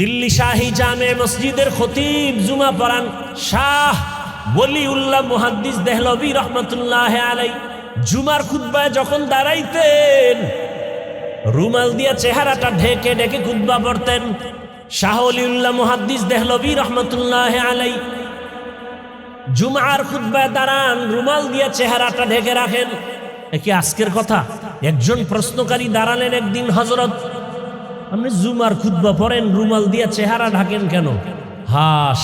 দিল্লি শাহী জামে মসজিদের খতিব জুমা পড়ান শাহ ওলিউল্লাহ মুহাদ্দিস দেহলভী রহমতুল্লাহ আলাইহি জুমার খুতবায় যখন দাঁড়াইতেন রুমাল দিয়ে চেহারাটা ঢেকে ঢেকে খুতবা পড়তেন। শাহ ওলিউল্লাহ মুহাদ্দিস দেহলভী রহমতুল্লাহ আলাইহি জুমার খুতবায় দাঁড়ান, রুমাল দিয়ে চেহারাটা ঢেকে রাখেন। কি আজকের কথা? একজন প্রশ্নকারী দাঁড়ালেন একদিন, হযরত আপনি জুমার খুতবা পড়েন, রুমাল দিয়া চেহারা ঢাকেন কেন?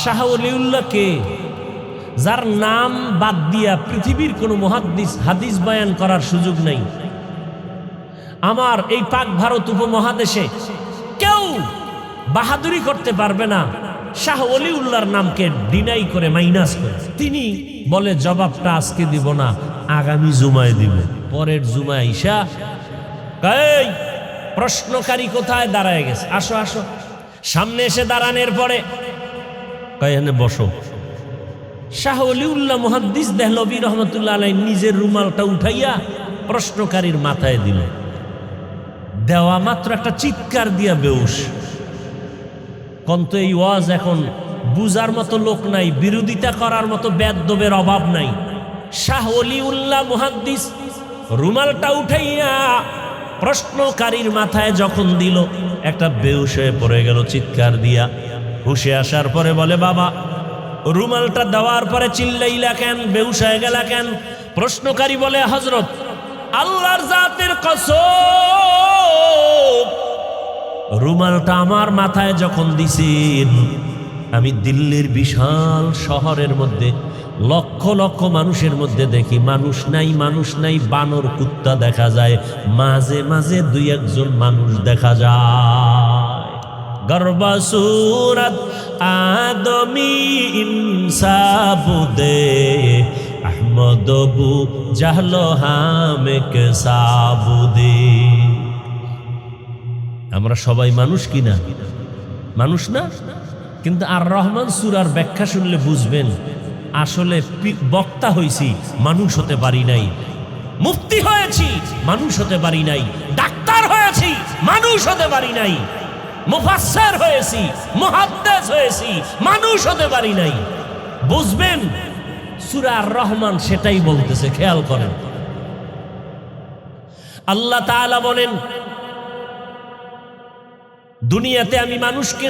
শাহ ওলিউল্লাহ কে? যার নাম বাদ দিয়া পৃথিবীর কোনো মুহাদ্দিস হাদিস বয়ান করার সুযোগ নেই। আমার এই পাক ভারত উপমহাদেশে কেউ বাহাদুরি করতে পারবে না শাহ ওলিউল্লাহর নামকে ডিনাই করে, মাইনাস করে। তিনি বলে জবাবটা আজকে দিব না, আগামী জুমায় দিব। পরের জুমায় ঈশা এই প্রশ্নকারী কোথায়? দাঁড়ায় গেছে, আসো আসো। সামনে এসে দাঁড়ানোর পরে এখানে বসো। শাহ ওলিউল্লাহ মুহাদ্দিস দেহলভী রহমতুল্লাহ আলাইহি নিজের রুমালটা উঠাইয়া প্রশ্নকারীর মাথায় দিল। দেওয়া মাত্র একটা চিৎকার দিয়া বেউস। কন্ত এই ওয়াজ এখন বুজার মতো লোক নাই, বিরোধিতা করার মতো বেদবের অভাব নাই। শাহ ওলিউল্লাহ মুহাদ্দিস রুমালটা উঠাইয়া প্রশ্নকারীর মাথায় যখন দিল, একটা বেহুশ হয়ে পড়ে গেল চিৎকার দিয়া। হুশে আসার পরে বলে, বাবা রুমালটা দেওয়ার পরে চিল্লাইলা কেন, বেহুশ হয়ে গেলা কেন? প্রশ্নকারী বলে, হযরত আল্লাহর জাতের কসম, রুমালটা আমার মাথায় যখন দিছেন, আমি দিল্লির বিশাল শহরের মধ্যে লক্ষ লক্ষ মানুষের মধ্যে দেখি মানুষ নাই, মানুষ নাই, বানর কুত্তা দেখা যায়, মাঝে মাঝে দুই একজন মানুষ দেখা যায়। গর্বা সুরত আদমি ইনসাবুদে আহমদবু জাহলো হামেকে সাবুদে। আমরা সবাই মানুষ কিনা? মানুষ না? কিন্তু আর রহমান সূরার ব্যাখ্যা শুনলে বুঝবেন আসলে বক্তা হইছি, মানুষ হতে পারি নাই। মুফতি হয়েছি, মানুষ হতে পারি নাই। ডাক্তার হয়েছি, মানুষ হতে পারি নাই। মুফাসসির হয়েছি, মুহাদ্দিস হয়েছি, মানুষ হতে পারি নাই। বুঝবেন সূরা আর রহমান সেটাই বলতেছে, খেয়াল করেন। আল্লাহ তাআলা বলেন, দুনিয়াতে আমি মানুষকে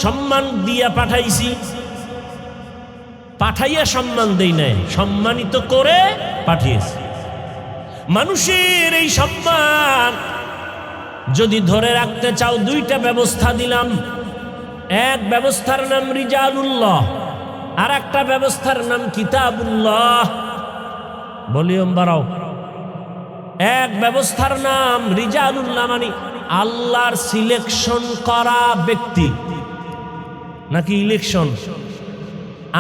সম্মান দিয়া পাঠাইছি, পাঠাইয়া সম্মান দেই নাই, সম্মানিত করে পাঠিয়েছি। মানুষের এই সম্মান যদি ধরে রাখতে চাও, দুইটা ব্যবস্থা দিলাম। এক ব্যবস্থার নাম রিজালুল্লাহ, আর একটা ব্যবস্থার নাম কিতাবুল্লাহ। ভলিউম বাড়াও। এক ব্যবস্থার নাম রিজালুল্লাহ, মানে আল্লাহর সিলেকশন করা ব্যক্তি। নাকি ইলেকশন?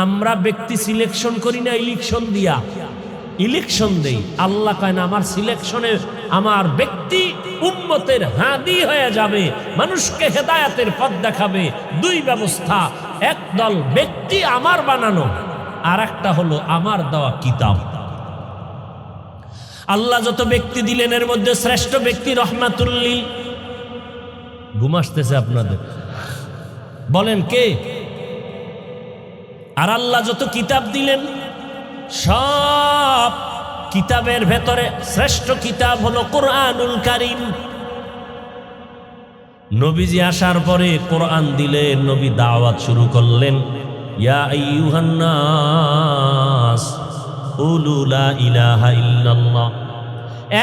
আমরা ব্যক্তি সিলেকশন করি না, ইলেকশন দিয়া ইলেকশন দেই। আল্লাহ কয় না, আমার সিলেকশনে আমার ব্যক্তি উম্মতের হাদি হয়ে যাবে, মানুষকে হেদায়েতের পথ দেখাবে। দুই ব্যবস্থা, এক দল ব্যক্তি আমার বানানো, আর একটা হলো আমার দেওয়া কিতাব। আল্লাহ যত ব্যক্তি দিলেন এর মধ্যে শ্রেষ্ঠ ব্যক্তি রহমাতুল্লিল। ঘুম আসতেছে আপনাদের? বলেন কে? আর আল্লাহ যত কিতাব দিলেন, সব কিতাবের ভেতরে শ্রেষ্ঠ কিতাব হলো কোরআনুল কারীম। নবীজি আসার পরে কোরআন দিলেন, নবী দাওয়াত শুরু করলেন, ইয়া আইয়ুহান নাস কুলু লা ইলাহা ইল্লাল্লাহ,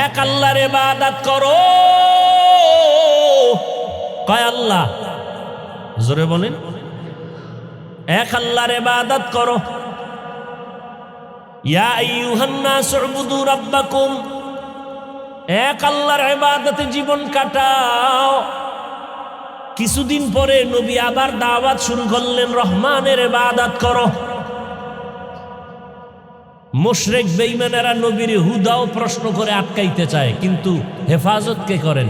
এক আল্লাহর ইবাদত করো। কয় আল্লাহ? জোরে বলেন। এক আল্লাহর ইবাদত করো। ইয়া আইয়ুহান নাস উবুদু রাব্বাকুম, এক আল্লাহর ইবাদতে জীবন কাটাও। কিছুদিন পরে নবী আবার দাওয়াত শুরু করলেন, রহমানের ইবাদত করো। মুশরিক বেঈমানেরা নবীর হুদাও প্রশ্ন করে আটকাইতে চায়, কিন্তু হেফাজত কে করেন?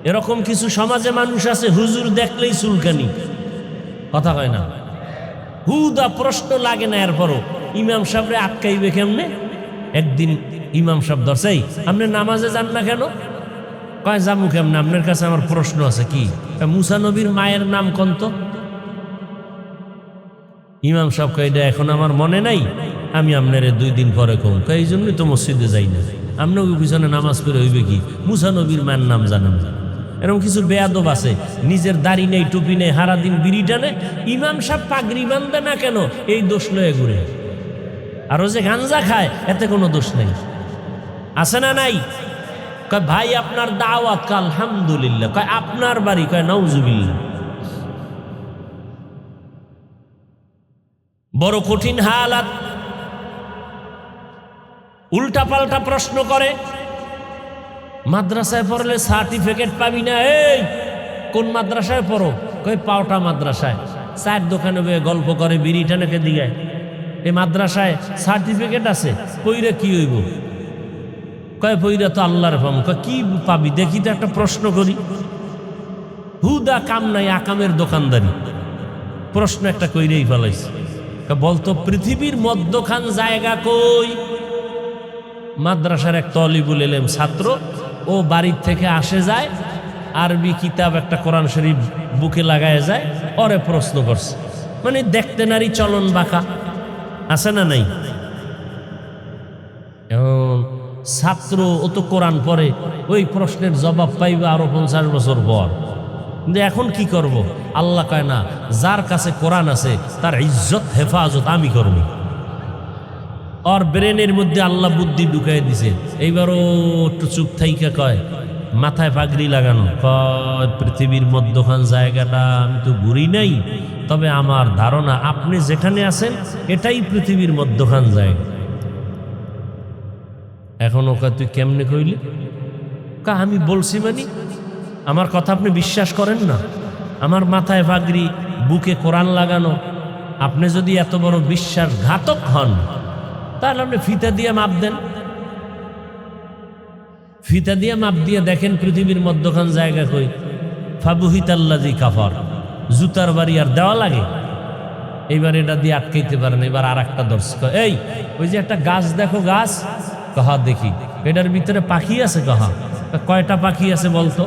এরকম কিছু সমাজে মানুষ আছে, হুজুর দেখলেই চুলকানি, কথা কয় না, হুদা প্রশ্ন লাগে না, এরপরও ইমাম সাহেবরে আটকাইবে কেমনে? একদিন ইমাম সাহেব ধরছে, আপনি নামাজে যান না কেন? কয় জামু কেমনে, আপনার কাছে আমার প্রশ্ন আছে। কি? মুসা নবীর মায়ের নাম কন্ত? ইমাম সাহেব কয় এটা এখন আমার মনে নাই, আমি আপনার 2 দিন পরে কম। এই জন্যই তো মসজিদে যাই না। আপনার পিছনে নামাজ পড়ে হইবে কি? মুসা নবীর মায়ের নাম জানেন না। এরকম কিছু বেয়াদব আছে, নিজের দাড়ি নেই, টুপি নেই, সারা দিন বিড়ি টানে। ইমাম সাহেব পাগড়ি বান্ধে না কেন, এই দোষ লয়ে ঘুরে। আর ও যে গাঞ্জা খায় এতে কোনো দোষ নেই, আছে না নাই? কয় ভাই আপনার দাওয়াত, কয় আলহামদুলিল্লাহ। কয় আপনার বাড়ি? কয় নাউজুবিল্লাহ। বড় কঠিন হালাত। উল্টা পাল্টা প্রশ্ন করে। মাদ্রাসায় পড়লে সার্টিফিকেট পাবি না। এই কোন মাদ্রাসায় পড়ো? কই পাওটা মাদ্রাসায়। চায়ের দোকানে বয়ে গল্প করে, বিড়ি টানাকে দিয়ে। এই মাদ্রাসায় সার্টিফিকেট আছে, পইরা কি হইব? কয় পইরা তো আল্লাহর পাম। কয় কি পাবি দেখি তো, একটা প্রশ্ন করি। হুদা কাম নাই, আকামের দোকানদারি। প্রশ্ন একটা কইরেই ফেলাইছে। বলতো পৃথিবীর মধ্যখান জায়গা কই? মাদ্রাসার এক তলিবুল ইলম ছাত্র, ও বাড়ির থেকে আসে যায়, আরবি কিতাব একটা কোরআন শরীফ বুকে লাগায় যায়, ওরে প্রশ্ন করছে। মানে দেখতে নারী চলন বাঁকা, আছে না নাই? ছাত্র ও তো কোরআন পড়ে, ওই প্রশ্নের জবাব পাইবে আরো 50 বছর পর। কিন্তু এখন কি করব? আল্লাহ কয় না, যার কাছে কোরআন আছে তার ইজ্জত হেফাজত আমি করব। ওর ব্রেনের মধ্যে আল্লাহ বুদ্ধি ঢুকাই দিছে। এইবারও একটু চুপ থাইকা কয়, মাথায় পাগড়ি লাগানো। কয় পৃথিবীর মধ্যখান জায়গাটা আমি তো ঘুরি নাই, তবে আমার ধারণা আপনি যেখানে আছেন এটাই পৃথিবীর মধ্যখান জায়গা। এখন ওকে তুই কেমনে কইলি? কা আমি বলছি মানে আমার কথা আপনি বিশ্বাস করেন না? আমার মাথায় পাগড়ি, বুকে কোরআন লাগানো। আপনি যদি এত বড় বিশ্বাসঘাতক হন, তাহলে আপনি ফিতা দিয়ে মাপ দেন। ফিতা দিয়ে মাপ দিয়ে দেখেন পৃথিবীর মধ্যখান জায়গা কই। ফাবুহিতাল্লাযী কাফার। জুতার বাড়ি আর দেওয়া লাগে? এইবার এটা দিয়ে আটকাইতে পারেন। এবার আর একটা দর্শক, এই ওই যে একটা গাছ দেখো, গাছ। কহা দেখি, এটার ভিতরে পাখি আছে। কহা কয়টা পাখি আছে বলতো?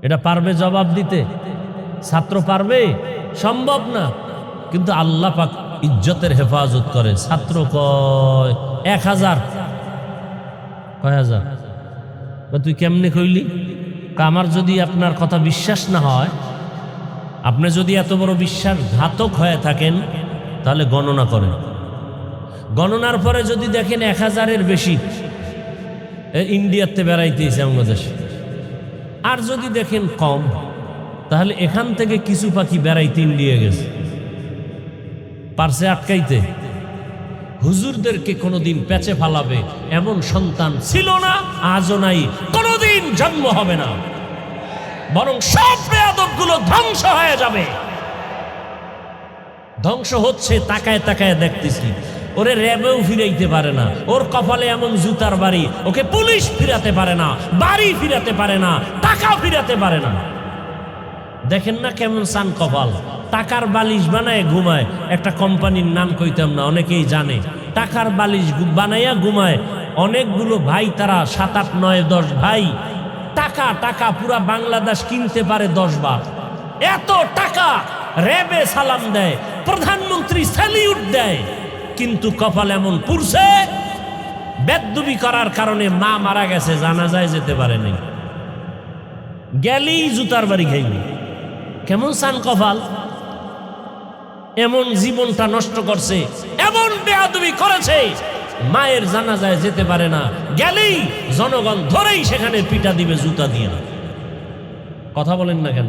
এটা পারবে জবাব দিতে? ছাত্র পারবে? সম্ভব না। কিন্তু আল্লাহ পাক ইজ্জতের হেফাজত করে। ছাত্র কয় 1000। কয় হাজার? তুই কেমনে কইলি? আমার যদি আপনার কথা বিশ্বাস না হয়, আপনি যদি এত বড় বিশ্বাসঘাতক হয়ে থাকেন, তাহলে গণনা করেন। গণনার পরে যদি দেখেন 1000-এর বেশি ইন্ডিয়াতে বেড়াইতেছে আমাদের দেশে, আর যদি দেখেন কম, তাহলে এখান থেকে কিছু পাখি বেড়াইতে ইন্ডিয়া গেছে। পারছে আটকাইতে? হুজুরদেরকে কোনোদিন পেঁচে ফালাবে এমন সন্তান ছিল না, আজও নাই, কোনোদিন জন্ম হবে না। বরং সব বেয়াদবগুলো ধ্বংস হয়ে যাবে। ধ্বংস হচ্ছে, তাকায় তাকায় দেখতেছি। ওরে র্যাবেও ফিরাইতে পারে না, ওর কপালে এমন জুতার বাড়ি, ওকে পুলিশ ফিরাতে পারে না, বাড়ি ফিরাতে পারে না, টাকা ফিরাতে পারে না। দেখেন না কেমন সান কপাল। টাকার বালিশ বানায় ঘুমায়। একটা কোম্পানির নাম কইতাম না, অনেকেই জানে। টাকার বালিশ বানাইয়া ঘুমায় অনেকগুলো ভাই, তারা 7, 8, 9, 10 ভাই। টাকা টাকা পুরা বাংলাদেশ কিনতে পারে 10 বার। এত টাকা র্যাবে সালাম দেয়, প্রধানমন্ত্রী স্যালিউট দেয়, কিন্তু কপাল এমন পুরছে, বেদবি করার কারণে মা মারা গেছে, জানাজায় যেতে পারেনি, গেলেই জুতার বাড়ি খাইনি। কেমন সান কপাল! এমন জীবনটা নষ্ট করছে, এমন বেয়াদবি করেছে, মায়ের জানাজায় যেতে পারে না, গেলেই জনগণ ধরেই সেখানে পিটা দিবে জুতা দিয়ে। কথা বলেন না কেন?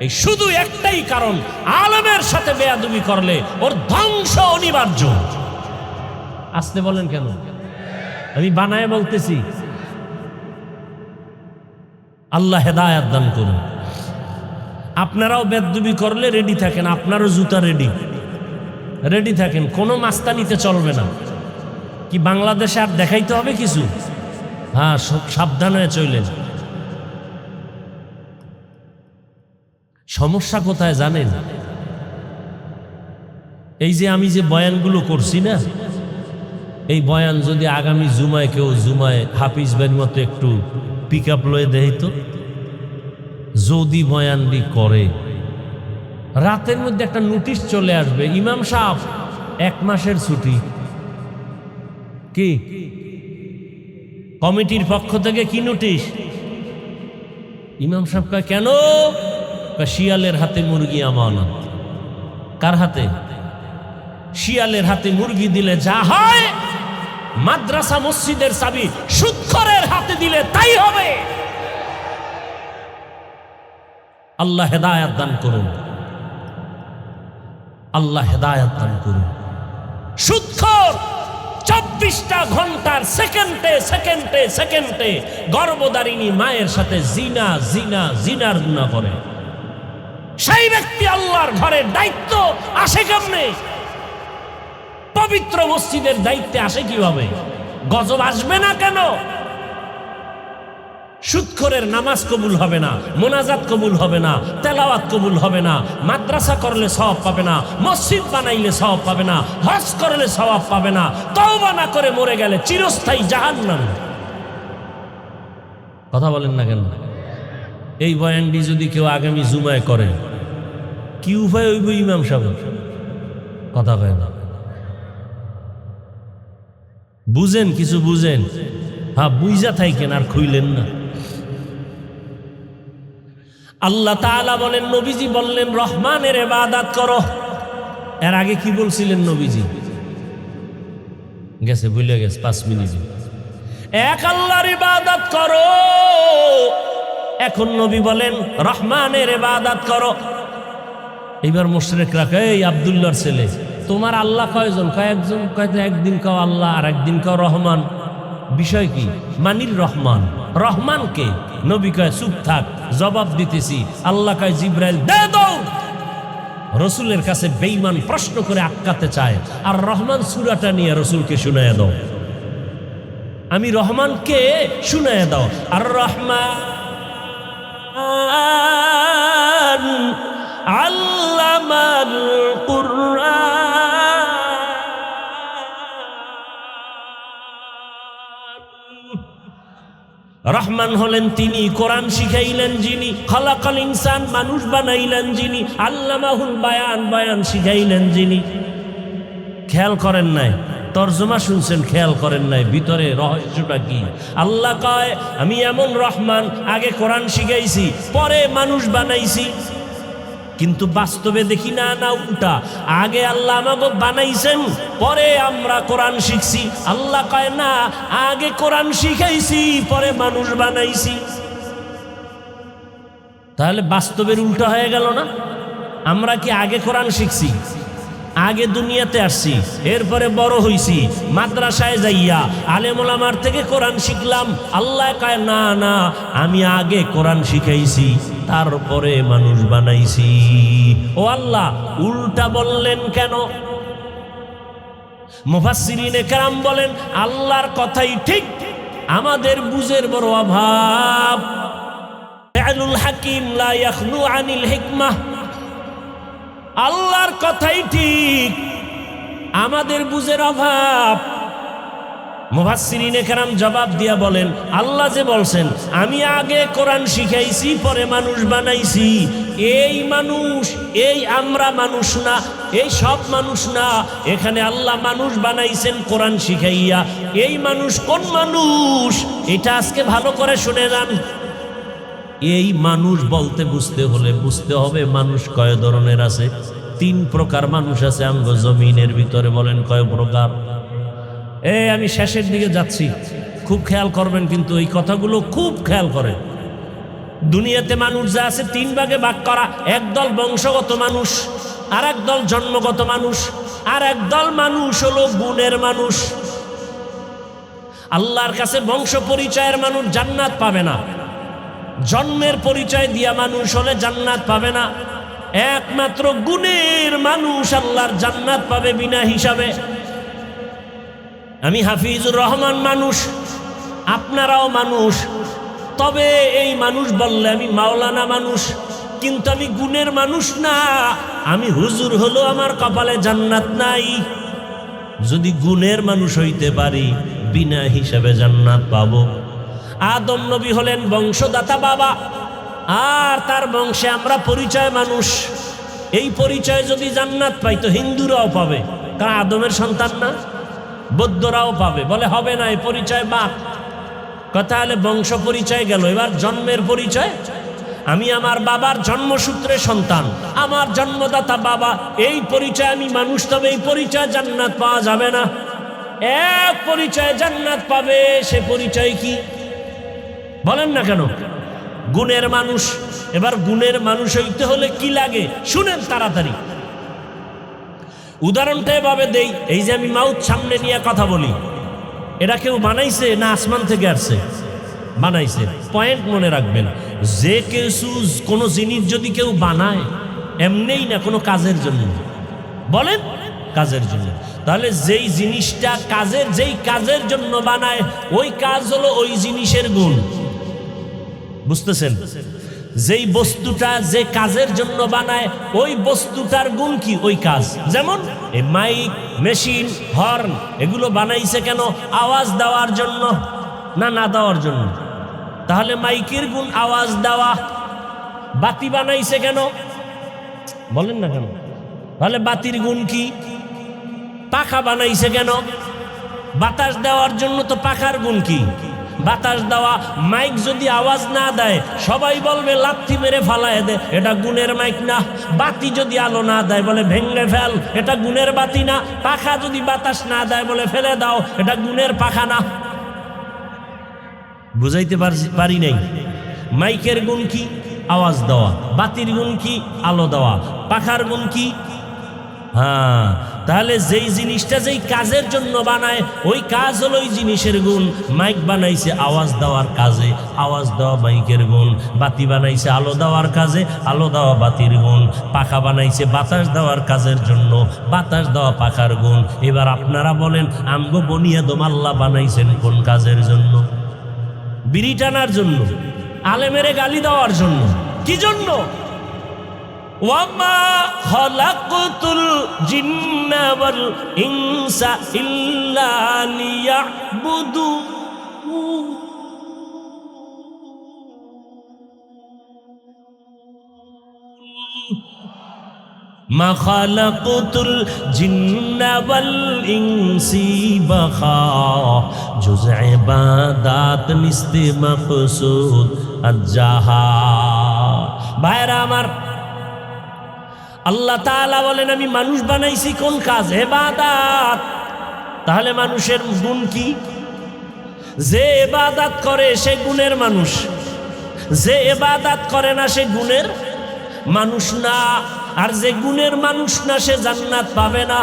এই শুধু একটাই কারণ, আলেমের সাথে বেয়াদবি করলে ওর ধ্বংস অনিবার্য। আসতে বলেন কেন? আমি বানায় বলতেছি। আল্লাহ হেদায়েত দান করুন। আপনারাও বেয়াদবি করলে রেডি থাকেন, আপনারও জুতা রেডি থাকেন। কোনো মাস্তানিতে চলবে না। কি বাংলাদেশে আর দেখাইতে হবে কিছু? হ্যাঁ, সাবধান হয়ে চললেন। সমস্যা কোথায় জানেন? এই যে আমি যে বয়ানগুলো করছি না, এই বয়ান যদি আগামী জুমায় কেউ জুমায় হাফিজ ভাইয়ের মতো একটু পিক আপ লয়ে দেয় তো, যদি বয়ানটি করে রাতের মধ্যে একটা নোটিশ চলে আসবে, ইমাম সাহেব 1 মাসের ছুটি। কি কমিটির পক্ষ থেকে কি নোটিশ? ইমাম সাহেব কয় কেন? শিয়ালের হাতে মুরগি আমানত। কার হাতে? শিয়ালের হাতে মুরগি দিলে যা হয়, মাদ্রাসা মসজিদের চাবি সুদখোরের হাতে দিলে তাই হবে। আল্লাহ হেদায়েত দান করুন, আল্লাহ হেদায়েত দান করুন। সুদখোর 24টা ঘন্টার সেকেন্ডে সেকেন্ডে সেকেন্ডে গর্ভধারিণী মায়ের সাথে জিনা জিনা জিনার গুনাহ করে। সেই ব্যক্তি আল্লাহর ঘরের দায়িত্ব আসে কেমনে? পবিত্র মসজিদের দায়িত্বে আসে কিভাবে? গজব আসবে না কেন? সুদখোরের নামাজ কবুল হবে না, মোনাজাত কবুল হবে না, তেলাওয়াত কবুল হবে না, মাদ্রাসা করলে সওয়াব পাবে না, মসজিদ বানাইলে সওয়াব পাবে না, হজ করলে সওয়াব পাবে না, তওবা না করে মরে গেলে চিরস্থায়ী জাহান্নাম। কথা বলেন না কেন? এই বয়ানটি যদি কেউ আগামী জুমায় করে, কি উপায় হইব ইমাম সাহেব? কথা কয় না, বুঝেন, কিছু বুঝেন। হ্যাঁ, বুঝা থাকেন আর খুইলেন না। আল্লাহ তাআলা বলেন, নবীজি বললেন রহমানের ইবাদত করো। এর আগে কি বলছিলেন নবীজি? গেছে, ভুলে গেছে 5 মিনিট। এক আল্লাহর ইবাদত করো। এখন নবী বলেন রহমানের ইবাদত করো। এবার মুশরিকরা কয়, এই আব্দুল্লাহর ছেলে, তোমার আল্লাহ কয়জন? কয় একজন। কয় একদিন কাও আল্লাহ আর একদিন কাও রহমান। বিষয় কি? মানির রহমান। রহমান কে? নবী কয় চুপ থাক, জবাব দিতেছি। আল্লাহ কয় জিব্রাইল দে দাও। রসুলের কাছে বেঈমান প্রশ্ন করে আটকাতে চায়, আর রহমান সূরাটা নিয়ে রসুলকে শুনাইয়া দাও। আমি রহমানকে শুনাইয়া দাও। আর রহমান আল্লামাল কুরআন। রহমান হলেন তিনি, কোরআন শিখাইলেন যিনি, খালাকাল ইনসান মানুষ বানাইলেন যিনি, আল্লামাহুল বায়ান বায়ান শিখাইলেন যিনি। খেয়াল করেন নাই? তরজমা শুনছেন, খেয়াল করেন নাই ভিতরে রহস্যটা কি? আল্লাহ কয় আমি এমন রহমান, আগে কোরআন শিখাইছি, পরে মানুষ বানাইছি। কিন্তু বাস্তবে দেখি না, না উল্টা। আগে আল্লাহ আমাকে বানাইছেন, পরে আমরা কোরআন শিখছি। আল্লাহ কয় না, আগে কোরআন শিখাইছি, পরে মানুষ বানাইছি। তাহলে বাস্তবের উল্টা হয়ে গেল না? আমরা কি আগে কোরআন শিখছি, আগে দুনিয়াতে আসছি, এরপরে বড় হইছি, মাদ্রাসায় যাইয়া আলেম ওলামার থেকে কোরআন শিখলাম? আল্লাহ কয় না না, আমি আগে কোরআন শিখাইছি, তারপরে মানুষ বানাইছি। ও আল্লাহ, উল্টা বললেন কেন? মুফাসসিরিনে কেরাম বলেন আল্লাহর কথাই ঠিক, আমাদের বুঝের বড় অভাব। ফা'লুল হাকিম লা ইয়াখলু আনিল হিকমাহ। আল্লাহর কথাই ঠিক, আমাদের বুঝের অভাব। মুফাসসিরিনে কেরাম জবাব দিয়া বলেন আল্লাহ যে বলছেন আমি আগে কোরআন শিখাইছি, পরে মানুষ বানাইছি, এই মানুষ, এই আমরা মানুষ না, এই সব মানুষ না। এখানে আল্লাহ মানুষ বানাইছেন কোরআন শিখাইয়া। এই মানুষ কোন মানুষ? এটা আজকে ভালো করে শুনে যান। এই মানুষ বলতে বুঝতে হলে বুঝতে হবে মানুষ কয় ধরনের আছে। 3 প্রকার মানুষ আছে আমগো জমিনের ভিতরে। বলেন কয় প্রকার? আমি শেষের দিকে যাচ্ছি, খুব খেয়াল করবেন, কিন্তু এই কথাগুলো খুব খেয়াল করেন। দুনিয়াতে মানুষ যা আছে 3 ভাগে ভাগ করা। একদল বংশগত মানুষ, আর একদল জন্মগত মানুষ, আর একদল মানুষ হলো গুণের মানুষ। আল্লাহর কাছে বংশ পরিচয়ের মানুষ জান্নাত পাবে না, জন্মের পরিচয় দিয়া মানুষ হলে জান্নাত পাবে না। একমাত্র গুণের মানুষ আল্লাহর জান্নাত পাবে বিনা হিসাবে। আমি হাফিজুর রহমান মানুষ, আপনারাও মানুষ, তবে এই মানুষ বললে আমি মাওলানা মানুষ, কিন্তু আমি গুণের মানুষ না। আমি হুজুর হলো আমার কপালে জান্নাত নাই। যদি গুণের মানুষ হইতে পারি বিনা হিসাবে জান্নাত পাবো। আদম নবী হলেন বংশদাতা বাবা, আর তার বংশে আমরা পরিচয় মানুষ। এই পরিচয় যদি জান্নাত পাই তো হিন্দুরাও পাবে, কারণ আদমের সন্তান না। বৌদ্ধরাও পাবে, বলে হবে না, এই পরিচয় বাপ। কথা হলে বংশ পরিচয় গেল, এবার জন্মের পরিচয়। আমি আমার বাবার জন্মসূত্রে সন্তান, আমার জন্মদাতা বাবা, এই পরিচয় আমি মানুষ। তবে এই পরিচয় জান্নাত পাওয়া যাবে না। এক পরিচয় জান্নাত পাবে, সে পরিচয় কি বলেন না কেন? গুণের মানুষ। এবার গুণের মানুষ হইতে হলে কি লাগে শুনেন তাড়াতাড়ি। উদাহরণটা এভাবে দেই, এই যে আমি মাউথ সামনে নিয়ে কথা বলি, এটা কেউ বানাইছে না আসমান থেকে আসছে? বানাইছে। পয়েন্ট মনে রাখবেন, যে কিছু কোনো জিনিস যদি কেউ বানায় এমনিই না, কোনো কাজের জন্য, বলেন কাজের জন্য, তাহলে যেই জিনিসটা যেই কাজের জন্য বানায় ওই কাজ হলো ওই জিনিসের গুণ। বুঝতেছেন? যেই বস্তুটা যে কাজের জন্য বানায় ওই বস্তুটার গুণ কি? ওই কাজ। যেমন এই মাইক, মেশিন, হর্ন, এগুলো বানাইছে কেন? আওয়াজ দেওয়ার জন্য না না দেওয়ার জন্য? তাহলে মাইকের গুণ আওয়াজ দেওয়া। বাতি বানাইছে কেন? বলেন না কেন? তাহলে বাতির গুণ কি? পাখা বানাইছে কেন? বাতাস দেওয়ার জন্য। তো পাখার গুণ কি? বাতাস দেওয়া। মাইক যদি আওয়াজ না দেয় সবাই বলবে লাথি মেরে ফালায় দে, এটা গুণের মাইক না। বাতি যদি আলো না দেয় বলে ভেঙে ফেল, এটা গুণের বাতি না। পাখা যদি বাতাস না দেয় বলে ফেলে দাও, এটা গুণের পাখা না। বুঝাইতে পারি নাই? মাইকের গুণ কি? আওয়াজ দেওয়া। বাতির গুণ কি? আলো দেওয়া। পাখার গুণ কি? হ্যাঁ, তাহলে যেই জিনিসটা যেই কাজের জন্য বানায় ওই কাজ হলো ওই জিনিসের গুণ। মাইক বানাইছে আওয়াজ দেওয়ার কাজে, আওয়াজ দেওয়া মাইকের গুণ। বাতি বানাইছে আলো দেওয়ার কাজে, আলো দেওয়া বাতির গুণ। পাখা বানাইছে বাতাস দেওয়ার কাজের জন্য, বাতাস দেওয়া পাখার গুণ। এবার আপনারা বলেন, আমগো বনি আদম আল্লাহ বানাইছেন কোন কাজের জন্য? বিড়ি টানার জন্য? আলেমেরে গালি দেওয়ার জন্য? কি জন্য? ওয়ামা খালাকতুল জিন্না ওয়াল ইনসা ইল্লা লিয়াবুদুন। মা খালাকতুল জিন্না ওয়াল ইনসি বাখা জুজ ইবাদাত নিস্তে মাকসুদ আজ্জাহা। ভাইরা আমার, আল্লাহ তাআলা বলেন আমি মানুষ বানাইছি কোন কাজ? ইবাদত। তাহলে মানুষের গুণ কি? যে ইবাদত করে সে গুণের মানুষ, যে ইবাদত করে না সে গুণের মানুষ না। আর যে গুণের মানুষ না সে জান্নাত পাবে না।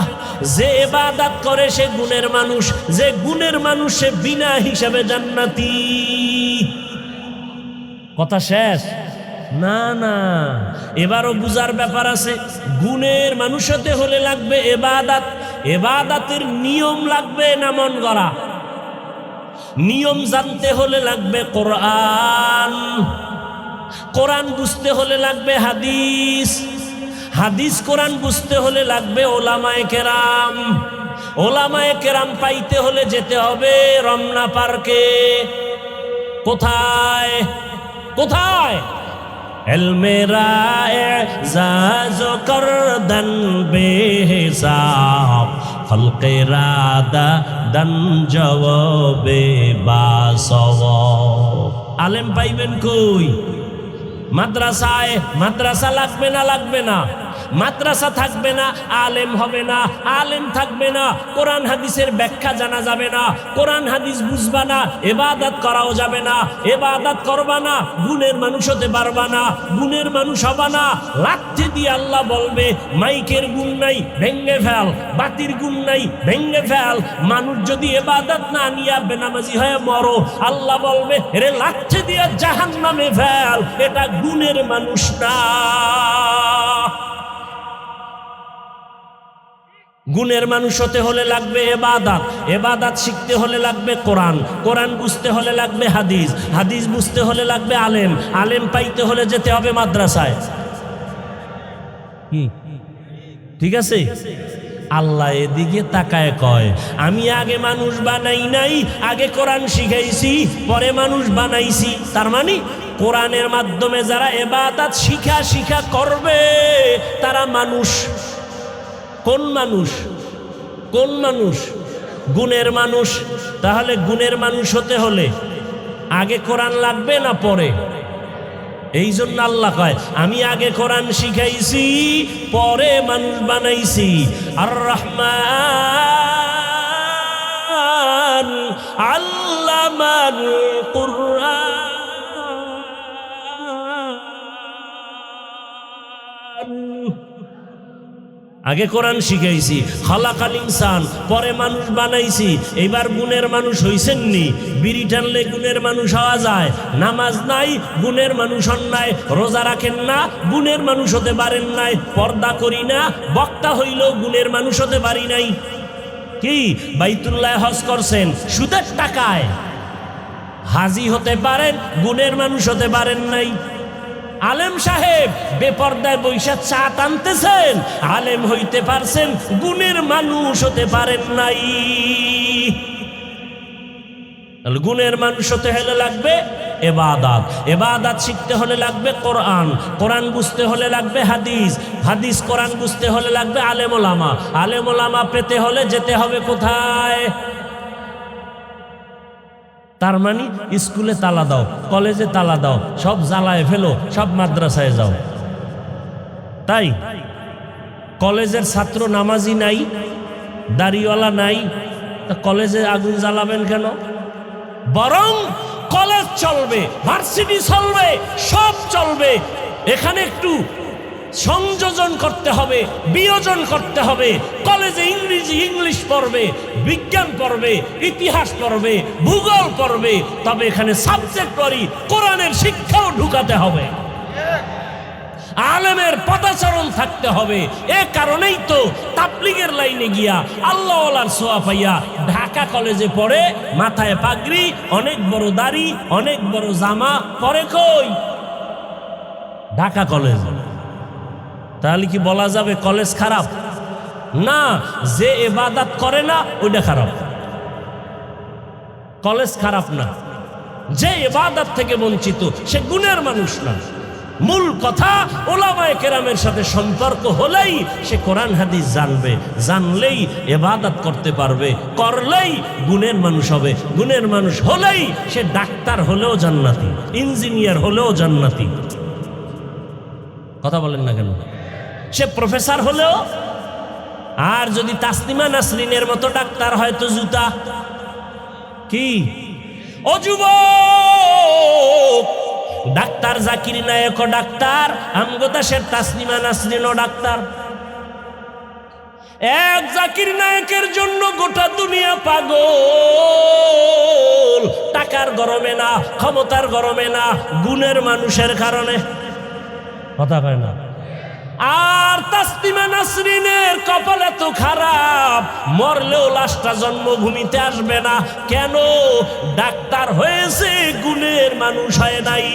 যে ইবাদত করে সে গুণের মানুষ, যে গুণের মানুষ সে বিনা হিসাবে জান্নাতি। কথা শেষ? না না, এবারও বুঝার ব্যাপার আছে। গুণের মানুষ হতে হলে লাগবে ইবাদত। ইবাদতের নিয়ম লাগবে না মন গড়া। নিয়ম জানতে হলে লাগবে কোরআন। কোরআন বুঝতে হলে লাগবে হাদিস। হাদিস কোরআন বুঝতে হলে লাগবে ওলামায়ে কেরাম। ওলামায়ে কেরাম পাইতে হলে যেতে হবে রমনা পার্কে। কোথায়? কোথায়? এলমেরা এজাজ করদন বেহিসাব খলকেরা দান জবাবে বাসওয়াব। আলেম পাইবেন কই? মাদ্রাসায়। মাদ্রাসা লাগবে না? লাগবে না। মাদ্রাসা থাকবে না, আলেম হবে না। আলেম থাকবে না, কোরআন হাদিসের ব্যাখ্যা জানা যাবে না। কোরআন হাদিস বুঝবা না, ইবাদত করাও যাবে না। ইবাদত করবা না, গুণের মানুষ হতে পারবা না। গুণের মানুষ হবা না, লাথি দিয়ে আল্লাহ বলবে মাইকের গুণ নাই, ভেঙ্গে ফেল। বাতির গুণ নাই, ভেঙ্গে ফেল। মানুষ যদি ইবাদত না নিয়া বেনামাজি হয়ে মরো, আল্লাহ বলবে রে লাথি দিয়ে জাহান্নামে ফেল। এটা গুণের মানুষ না। গুণের মানুষ হতে হলে লাগবে ইবাদত। ইবাদত শিখতে হলে লাগবে কোরআন। কোরআন বুঝতে হলে লাগবে হাদিস। হাদিস বুঝতে হলে লাগবে আলেম। আলেম পাইতে হলে যেতে হবে মাদ্রাসায়। ঠিক আছে? আল্লাহ এদিকে তাকায় কয়, আমি আগে মানুষ বানাই নাই, আগে কোরআন শিখাইছি, পরে মানুষ বানাইছি। তার মানে কোরআনের মাধ্যমে যারা ইবাদত শিখা করবে তারা মানুষ। কোন মানুষ? কোন মানুষ? গুণের মানুষ। তাহলে গুণের মানুষ হতে হলে আগে কোরআন লাগবে না পরে? এই জন্য আল্লাহ কয়, আমি আগে কোরআন শিখাইছি, পরে মানুষ বানাইছি। আর রহমান আল্লামাল কুরআন, আগে কোরআন শিখাইছি, খালাকাল ইনসান, পরে মানুষ বানাইছি। এইবার গুণের মানুষ হইছেন নি? বিড়ি টানলে গুণের মানুষ হওয়া যায়? নামাজ নাই, গুণের মানুষ হন নাই। রোজা রাখেন না, গুণের মানুষ হতে পারেন নাই। পর্দা করি না, বক্তা হইলেও গুণের মানুষ হতে পারি নাই। কি বাইতুল্লাহ হজ করছেন সুদের টাকায়, হাজি হতে পারেন, গুণের মানুষ হতে পারেন নাই। আলেম সাহেব বেপর্দায় বৈশা চা টানতেছেন, আলেম হইতে পারছেন, গুণের মানুষ হতে পারেন নাই। গুণের মানুষ হতে হলে লাগবে ইবাদত, ইবাদত শিখতে হলে লাগবে কোরআন, কোরআন বুঝতে হলে লাগবে হাদিস, হাদিস কোরআন বুঝতে হলে লাগবে আলেম ওলামা, আলেম ওলামা পেতে হলে যেতে হবে কোথায়? তার মানে স্কুলে তালা দাও, কলেজে তালা দাও, সব জ্বালায় ফেলো, সব মাদ্রাসায় যাও। তাই কলেজের ছাত্র নামাজি নাই, দাড়িওয়ালা নাই, তা কলেজে আগুন জ্বালাবেন কেন? বরং কলেজ চলবে, ভার্সিটি চলবে, সব চলবে। এখানে একটু সংযোজন করতে হবে, বিয়োজন করতে হবে। কলেজে ইংলিশ পড়বে, বিজ্ঞান পড়বে, ইতিহাস পড়বে, ভূগোল পড়বে, তবে এখানে সাবজেক্ট পড়ি কোরআনের শিক্ষাও ঢুকাতে হবে। আলেমের পদাচরণ থাকতে হবে। এ কারণেই তো তাবলীগের লাইনে গিয়া আল্লাহওয়ালার সোয়া পাইয়া ঢাকা কলেজে পড়ে, মাথায় পাগড়ি, অনেক বড় দাড়ি, অনেক বড় জামা পরে। কই? ঢাকা কলেজ। তাহলে কি বলা যাবে কলেজ খারাপ? না, যে ইবাদত করে না ওইটা খারাপ। কলেজ খারাপ না, যে ইবাদত থেকে বঞ্চিত সে গুণের মানুষ না। মূল কথা ওলামায়ে কেরামের সাথে সম্পর্ক হলেই সে কোরআন হাদিস জানবে, জানলেই ইবাদত করতে পারবে, করলেই গুণের মানুষ হবে। গুণের মানুষ হলেই সে ডাক্তার হলেও জান্নাতি, ইঞ্জিনিয়ার হলেও জান্নাতি। কথা বলেন না কেন? সে প্রফেসর হলেও। আর যদি তাসলিমা নাসরিনের মতো ডাক্তার হয় তো জুতা। কি ও যুবক, ডাক্তার জাকির নায়ক ডাক্তার, আমগো দেশের তাসলিমা নাসরিনও ডাক্তার। এক জাকির নায়কের জন্য গোটা দুনিয়া পাগল। টাকার গরমে না, ক্ষমতার গরমে না, গুণের মানুষের কারণে। কথা কয় না? আর তাসলিমা নাসরিনের কপাল এত খারাপ, মরলেও লাশটা জন্মভূমিতে আসবে না। কেন? ডাক্তার হয়েছে, গুণের মানুষ হয় নাই।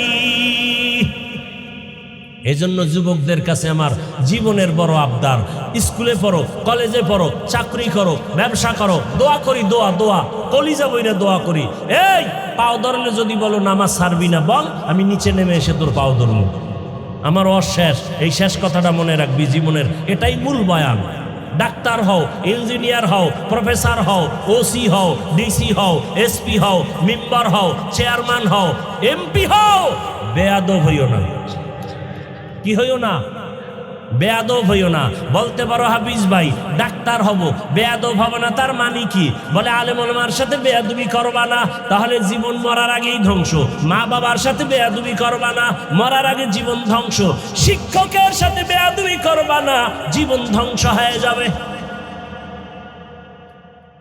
এজন্য যুবকদের কাছে আমার জীবনের বড় আবদার, স্কুলে পড়ো, কলেজে পড়ো, চাকরি করো, ব্যবসা করো, দোয়া করি, দোয়া দোয়া কলিজা বইরা দোয়া করি। এই পাও ধরলে যদি বলো নামাজ ছাড়বি না, বল আমি নিচে নেমে এসে তোর পাও ধরবো। আমার অশেষ, এই শেষ কথাটা মনে রাখবি জীবনের, এটাই মূল বয়ান। ডাক্তার হও, ইঞ্জিনিয়ার হও, প্রফেসর হও, ওসি হও, ডিসি হও, এসপি হও, মেম্বার হও, চেয়ারম্যান হও, এমপি হও, বেয়াদব হইও না। কি হইও না? বেয়াদব হইও না। বলতে পারো হাফিজ ভাই ডাক্তার হব, বেয়াদব হব না, তার মানে কি? বলে আলেম ওলামার সাথে বেয়াদবি করবা না, তাহলে জীবন মরার আগেই ধ্বংস। মা বাবার সাথে বেয়াদবি করবা না, মরার আগে জীবন ধ্বংস। শিক্ষকের সাথে বেয়াদবি করবা না, জীবন ধ্বংস হয়ে যাবে।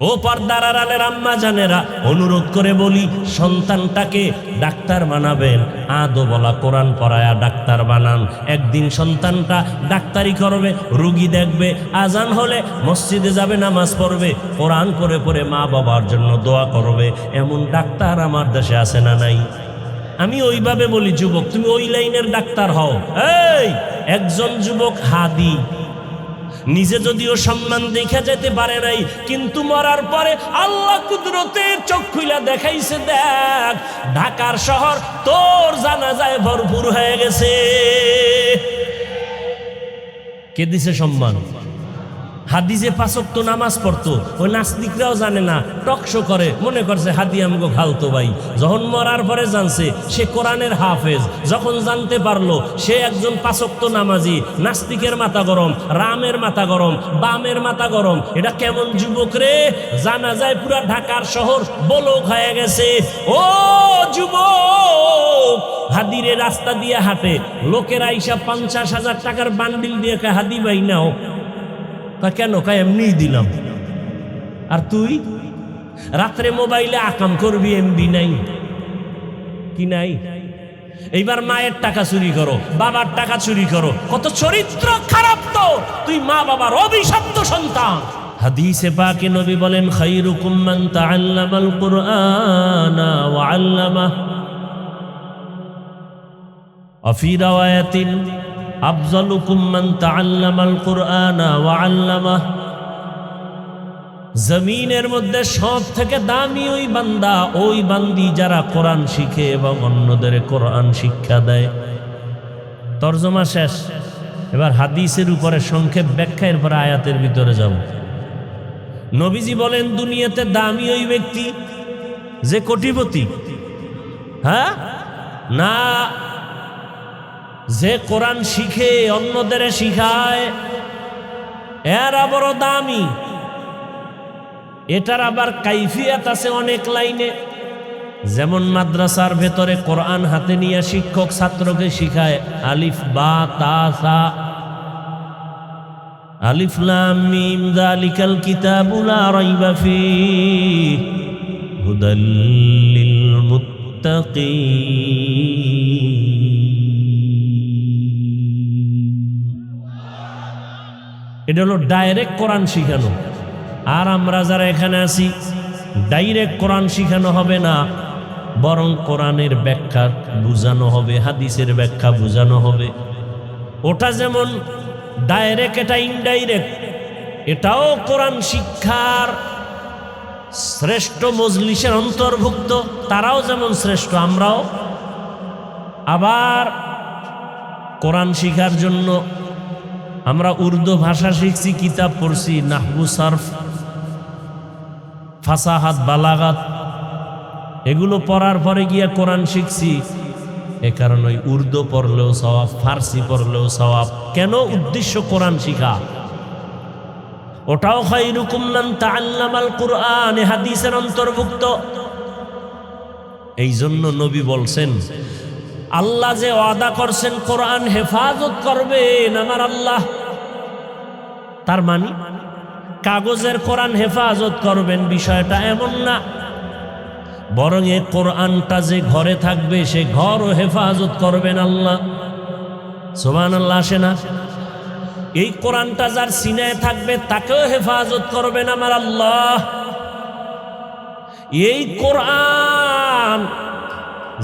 ও পর্দার আড়ালের আম্মা জানেরা, অনুরোধ করে বলি, সন্তানটাকে ডাক্তার বানাবেন, আদো বলা কোরআন পড়ায়া ডাক্তার বানান। একদিন সন্তানটা ডাক্তারি করবে, রুগী দেখবে, আজান হলে মসজিদে যাবে, নামাজ পড়বে, কোরআন পড়ে পড়ে মা বাবার জন্য দোয়া করবে। এমন ডাক্তার আমার দেশে আছে না নাই? আমি ওইভাবে বলি, যুবক তুমি ওই লাইনের ডাক্তার হও। এই একজন যুবক হাদি, নিজে যদিও সম্মান দেখে যেতে পারে নাই, কিন্তু মরার পরে আল্লাহ কুদরতের চোখ খুলে দেখাইছে, দেখ ঢাকার শহর তোর জানাজায় ভরপুর হয়ে গেছে। কে দিছে সম্মান? হাদিসে 5 ওয়াক্ত নামাজ পড়তো, ওই নাস্তিকরাও জানে না, টকশো করে, মনে করছে হাদি আমগো খালতো ভাই। যখন মরার পরে জানছে সে কোরআনের হাফেজ, যখন জানতে পারলো সে একজন 5 ওয়াক্ত নামাজি, নাস্তিকের মাথা গরম, রামের মাথা গরম, বামের মাথা গরম। এটা কেমন যুবক রে? জানা যায় পুরা ঢাকার শহর বলক হয়ে গেছে। ও যুবক, হাদিরে রাস্তা দিয়ে হাঁটে, লোকের আইসা 50,000 টাকার বান্ডিল দিয়ে হাদি ভাই নাও, কেন? এমনি দিলাম। আর তুই রাত্রে মোবাইলে আকাম করবি, এমবি নাই কি নাই? এইবার মায়ের টাকা চুরি করো, বাবার টাকা চুরি করো, কত চরিত্র খারাপ তো, তুই মা বাবার অভিশপ্ত সন্তান। হাদিসে পাকে নবী বলেন, খায়রুকুম মান তাআল্লামাল কুরআনা ওয়া আল্লামাহু, আফি রাওয়ায়াতিন আফজালুকুম মান তাআল্লামাল কুরআনা ওয়া আল্লামাহু। জমিনের মধ্যে সব থেকে দামি ওই বান্দা, ওই বান্দি যারা কোরআন শিখে এবং অন্যদের কোরআন শিক্ষা দেয়। তরজমা শেষ। এবার হাদিসের উপরে সংক্ষেপ ব্যাখ্যা, এরপর আয়াতের ভিতরে যাব। নবীজি বলেন, দুনিয়াতে দামি ওই ব্যক্তি যে কোটিপতি, হ্যাঁ না, যে কোরআন শিখে অন্যদের শিখায়, এরা বড় দামি। এটার আবার কাইফিয়াত আছে অনেক লাইনে। যেমন মাদ্রাসার ভেতরে কোরআন হাতে নিয়ে শিক্ষক ছাত্রকে শিখায়, আলিফ বা তা সা, আলিফ লাম মিম যালিকাল কিতাবু লা রাইবা ফীহি হুদাল লিল মুত্তাকিন। এটা হলো ডাইরেক্ট কোরআন শিখানো। আর আমরা যারা এখানে আছি, ডাইরেক্ট কোরআন শিখানো হবে না, বরং কোরআনের ব্যাখ্যা বুঝানো হবে, হাদিসের ব্যাখ্যা বুঝানো হবে। ওটা যেমন ডাইরেক্ট, এটা ইনডাইরেক্ট। এটাও কোরআন শিক্ষার শ্রেষ্ঠ মজলিসের অন্তর্ভুক্ত। তারাও যেমন শ্রেষ্ঠ, আমরাও। আবার কোরআন শিখার জন্য আমরা উর্দু ভাষা শিখছি, কিতাব পড়ছি, নাহবু, সারফ, ফাসাহাত, বালাগাত, এগুলো পড়ার পরে গিয়া কোরআন শিখছি। এ কারণে ওই উর্দু পড়লেও সওয়াব, ফার্সি পড়লেও সওয়াব। কেন? উদ্দেশ্য কোরআন শিখা। ওটাও খায়রুকুম মান তাআল্লামাল কুরআন, হাদিসের অন্তর্ভুক্ত। এই জন্য নবী বলছেন, আল্লাহ যে ওয়াদা করছেন কোরআন হেফাজত করবেন আমার আল্লাহ, তার মানে কাগজের কোরআন হেফাজত করবেন বিষয়টা এমন না, বরং এই কোরআনটা যে ঘরে থাকবে সে ঘরও হেফাজত করবেন আল্লাহ। সুবহানাল্লাহ আসে না? এই কোরআনটা যার সিনায় থাকবে তাকেও হেফাজত করবেন আমার আল্লাহ। এই কোরআন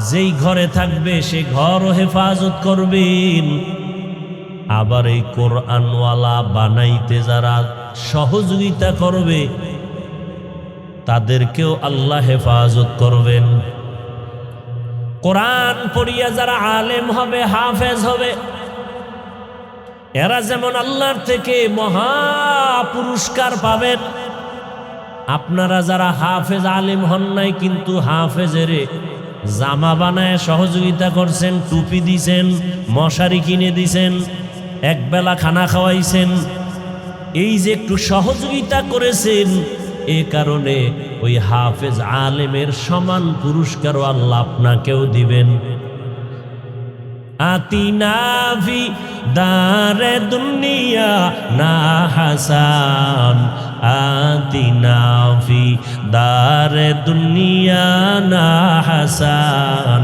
যেই ঘরে থাকবে সে ঘরও হেফাজত করবেন। আবার এই কোরআনওয়ালা বানাইতে যারা সহযোগিতা করবে তাদেরকেও আল্লাহ হেফাজত করবেন। কোরআন পড়িয়া যারা আলেম হবে, হাফেজ হবে, এরা যেমন আল্লাহর থেকে মহা পুরস্কার পাবেন। আপনারা যারা হাফেজ আলেম হন নাই, কিন্তু হাফেজের জামা বানায় সহযোগিতা করছেন, টুপি দিছেন, মশারি কিনে দিছেন, একবেলা খানা খাওয়াইছেন, এই যে একটু সহযোগিতা করেছেন, এ কারণে ওই হাফেজ আলেমের সমান পুরস্কারও আল্লাহ আপনাকেও দিবেন। আতিনা ফি দারে দুনিয়া না হাসান, আতিনা ফি দারে দুনিয়া না হাসান,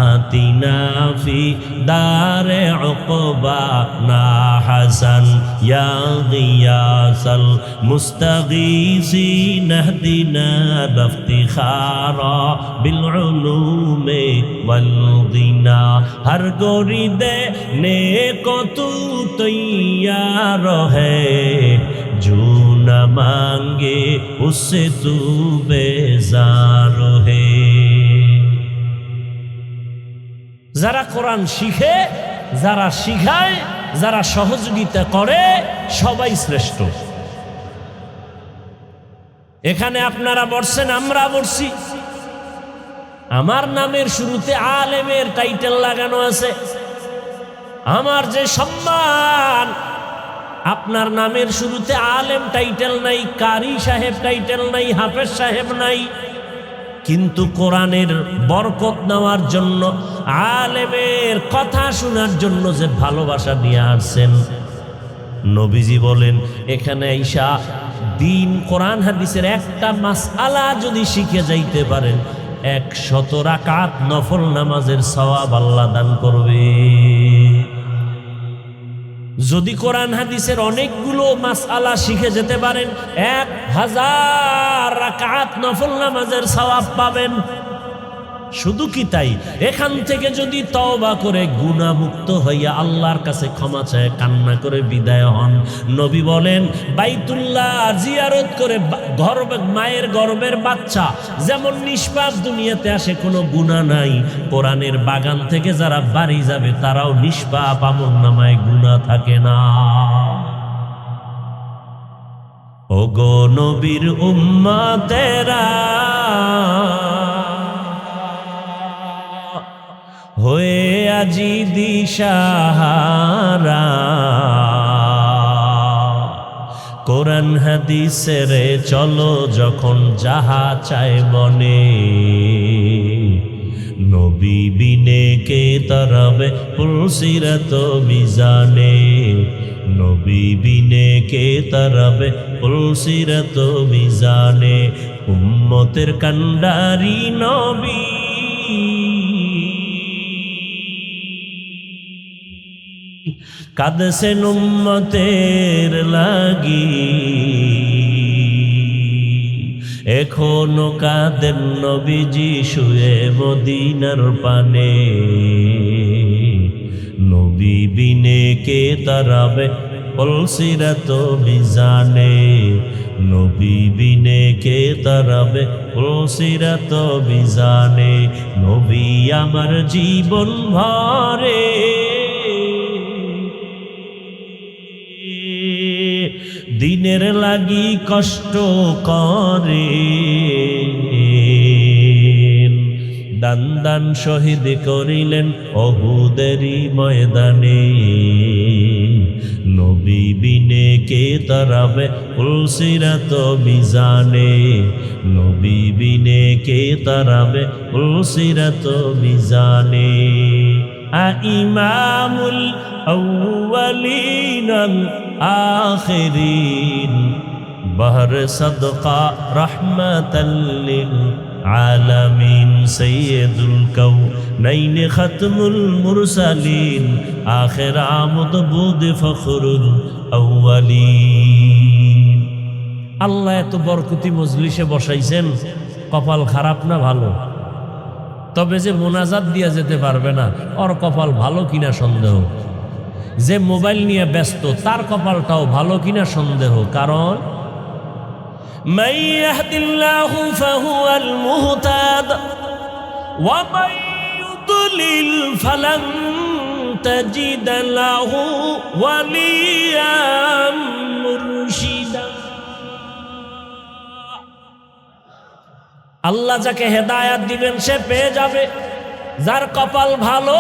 আতিনা ফি দারে উকবা না হাসান ইয়া গিয়াসাল মুস্তাগীসিন ইহদিনা বিফতিখারা বিল উলুমি ওয়াল গিনা হর গোরি দেনে কো তু তৈয়ার হ্যায় जो न मांगे उससे तू बेजार है। যারা কোরআন শিখে, যারা শিখায়, যারা সহযোগিতা করে, সবাই শ্রেষ্ঠ। এখানে আপনারা বলছেন, আমরা বলছি, আমার নামের শুরুতে আলেমের টাইটেল লাগানো আছে। আমার যে সম্মান, আপনার নামের শুরুতে আলেম টাইটেল নাই, কারি সাহেব টাইটেল নাই, হাফেজ সাহেব নাই, কিন্তু কোরআনের বরকত নেওয়ার জন্য, আলেমের কথা শোনার জন্য যে ভালোবাসা নিয়ে আসছেন, নবীজি বলেন এখানে আইসা দিন কোরআন হাদিসের একটা মাসআলা যদি শিখে যাইতে পারেন, 100 রাকাত নফল নামাজের সওয়াব আল্লাহ দান করবে। যদি কোরআন হাদিসের অনেকগুলো মাসআলা শিখে যেতে পারেন, 1000 রাকাত নফল নামাজের সওয়াব পাবেন। শুধু কি তাই, এখান থেকে যদি তওবা করে গুনাহমুক্ত হইয়া আল্লাহর কাছে ক্ষমা চায়, কান্না করে বিদায় হন, নবী বলেন বাইতুল্লাহ জিয়ারত করে মায়ের গর্ভের বাচ্চা যেমন নিষ্পাপ দুনিয়াতে আসে, কোনো গুনাহ নাই, কোরআনের বাগান থেকে যারা বাড়ি যাবে তারাও নিষ্পাপ, আমলনামায় গুনাহ থাকে না। ওগো নবীর উম্মতেরা হয়ে আজি দিশাহারা, কোরআন হাদিসের চলো যখন যাহা চায় মনে, নবী বিনে কে তরবে পুলসিরত মিজানে, নবী বিনে কে তরবে পুলসিরত মিজানে, উম্মতের কান্ডারি নবী কাঁদছেন উম্মতের লাগি, এখনো কাঁদেন নবীজি শুয়ে মদিনার পানে, নবী বিনে কে তারাবে পুলসিরাত মিজানে, নবী বিনে কে তারাবে পুলসিরাত মিজানে, নবী আমার জীবন ভরে দিনের লাগি কষ্ট করে, দান দান শহীদ করিলেন উহুদেরই ময়দানে, নবী বিনে কে তারাবে পুলসিরাত মিজানে, নবী বিনে কে তারাবে পুলসিরাত মিজানে। ইমামুল আউয়ালিন আখিরিন বহর সদকা রহমাতাল লিল আলামিন, সৈয়দুল কাউনাইন খতমুল মুরসালিন, আখির আমদ বুদ ফখরুল আউয়ালিন। আল্লাহ এত বরকতি মজলিসে বসাইছেন, কপাল খারাপ না ভালো? তবে যে মোনাজাত দিয়া যেতে পারবে না, ওর কপাল ভালো কিনা সন্দেহ। যে মোবাইল নিয়ে ব্যস্ত, তার কপালটাও ভালো কিনা সন্দেহ। কারণ মান ইয়াহদিল্লাহু ফাহুয়াল মুহতাদ ওয়া মান ইউদ্লিল ফালান তাজিদ লাহু ওয়ালিয়াম মুরশিদা। আল্লাহ যাকে হেদায়াত দিবেন সে পেয়ে যাবে। যার কপাল ভালো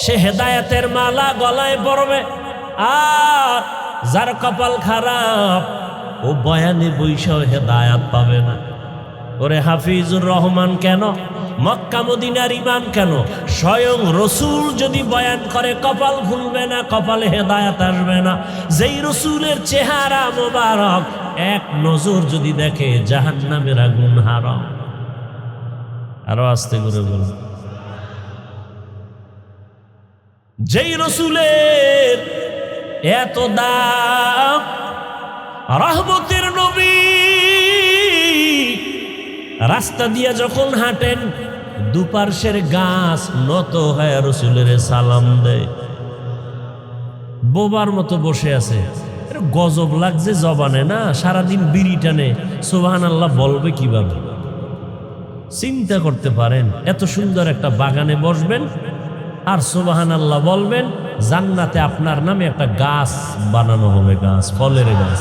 সে হেদায়াতের মালা গলায় পড়বে, আর যার কপাল খারাপ ও বয়ানে বৈশাও হেদায়াত পাবে না। ওরে হাফিজুর রহমান কেন, মক্কা মদিনার ইমাম কেন, স্বয়ং রসুল যদি বয়ান করে কপাল খুলবে না, কপালে হেদায়াত আসবে না। যেই রসুলের চেহারা মোবারক এক নজর যদি দেখে জাহান্নামের আগুন হারাম। আরো আস্তে করে বলুন। যেই রসুলের এত দাম, রহমতের নবী, রাস্তা দিয়ে যখন হাঁটেন দুপার্শ্বের গাছ নত হয়ে রসুলের সালাম দেয়। বোবার মতো বসে আছে, গজব লাগছে জবানে না, সারাদিন বিড়ি টানে, সুবহানাল্লাহ বলবে কিভাবে? চিন্তা করতে পারেন, এত সুন্দর একটা বাগানে বসবেন আর সুবহানাল্লাহ বলবেন, জান্নাতে আপনার নামে একটা গাছ বানানো হবে, গাছ, ফলের গাছ।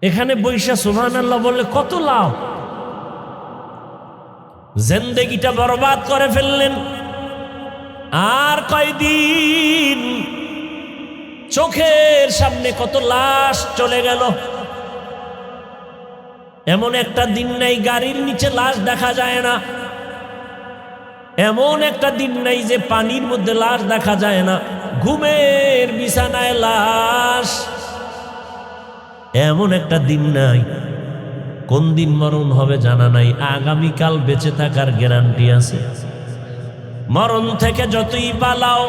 এখানে বৈশা সুবহানাল্লাহ বললে কত লাভ। জিন্দেগিটা বরবাদ করে ফেললেন। আর কয়দিন চোখের সামনে কত লাশ চলে গেল। এমন একটা দিন নাই গাড়ির নিচে লাশ দেখা যায় না, এমন একটা দিন নাই যে পানির মধ্যে লাশ দেখা যায় না, ঘুমের বিছানায় লাশ। এমন একটা দিন নাই, কোন দিন মরণ হবে জানা নাই, আগামীকাল বেঁচে থাকার গ্যারান্টি আছে। মরণ থেকে যতই পালাও,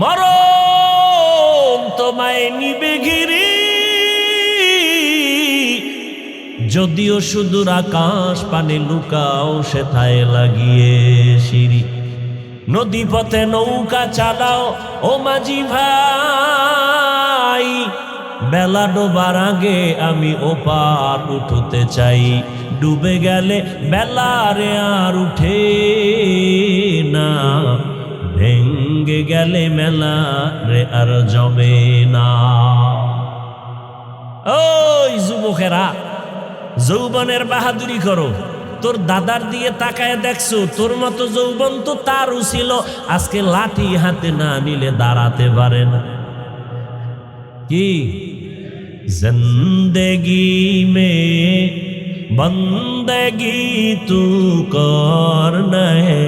মরণ তোমায় নিবে ঘিরি। যদিও সুদূর আকাশ পানে লুকাও, সেথায় লাগিয়ে সিঁড়ি। নদী পথে নৌকা চালাও ও মাঝি ভাই, বেলা ডোবার আগে আমি ওপার উঠতে চাই। ডুবে গেলে বেলা রে আর উঠে না, ভেঙ্গে গেলে মেলা রে আর জমে না। ওই যুবকেরা, যৌবনের বাহাদুরি করো। তোর দাদার দিয়ে তাকায় দেখছো, তোর মতো যৌবন তো তারও ছিল, আজকে লাঠি হাতে না নিলে দাঁড়াতে পারে না। কি জিন্দেগি মে বন্দগি তু করনা है,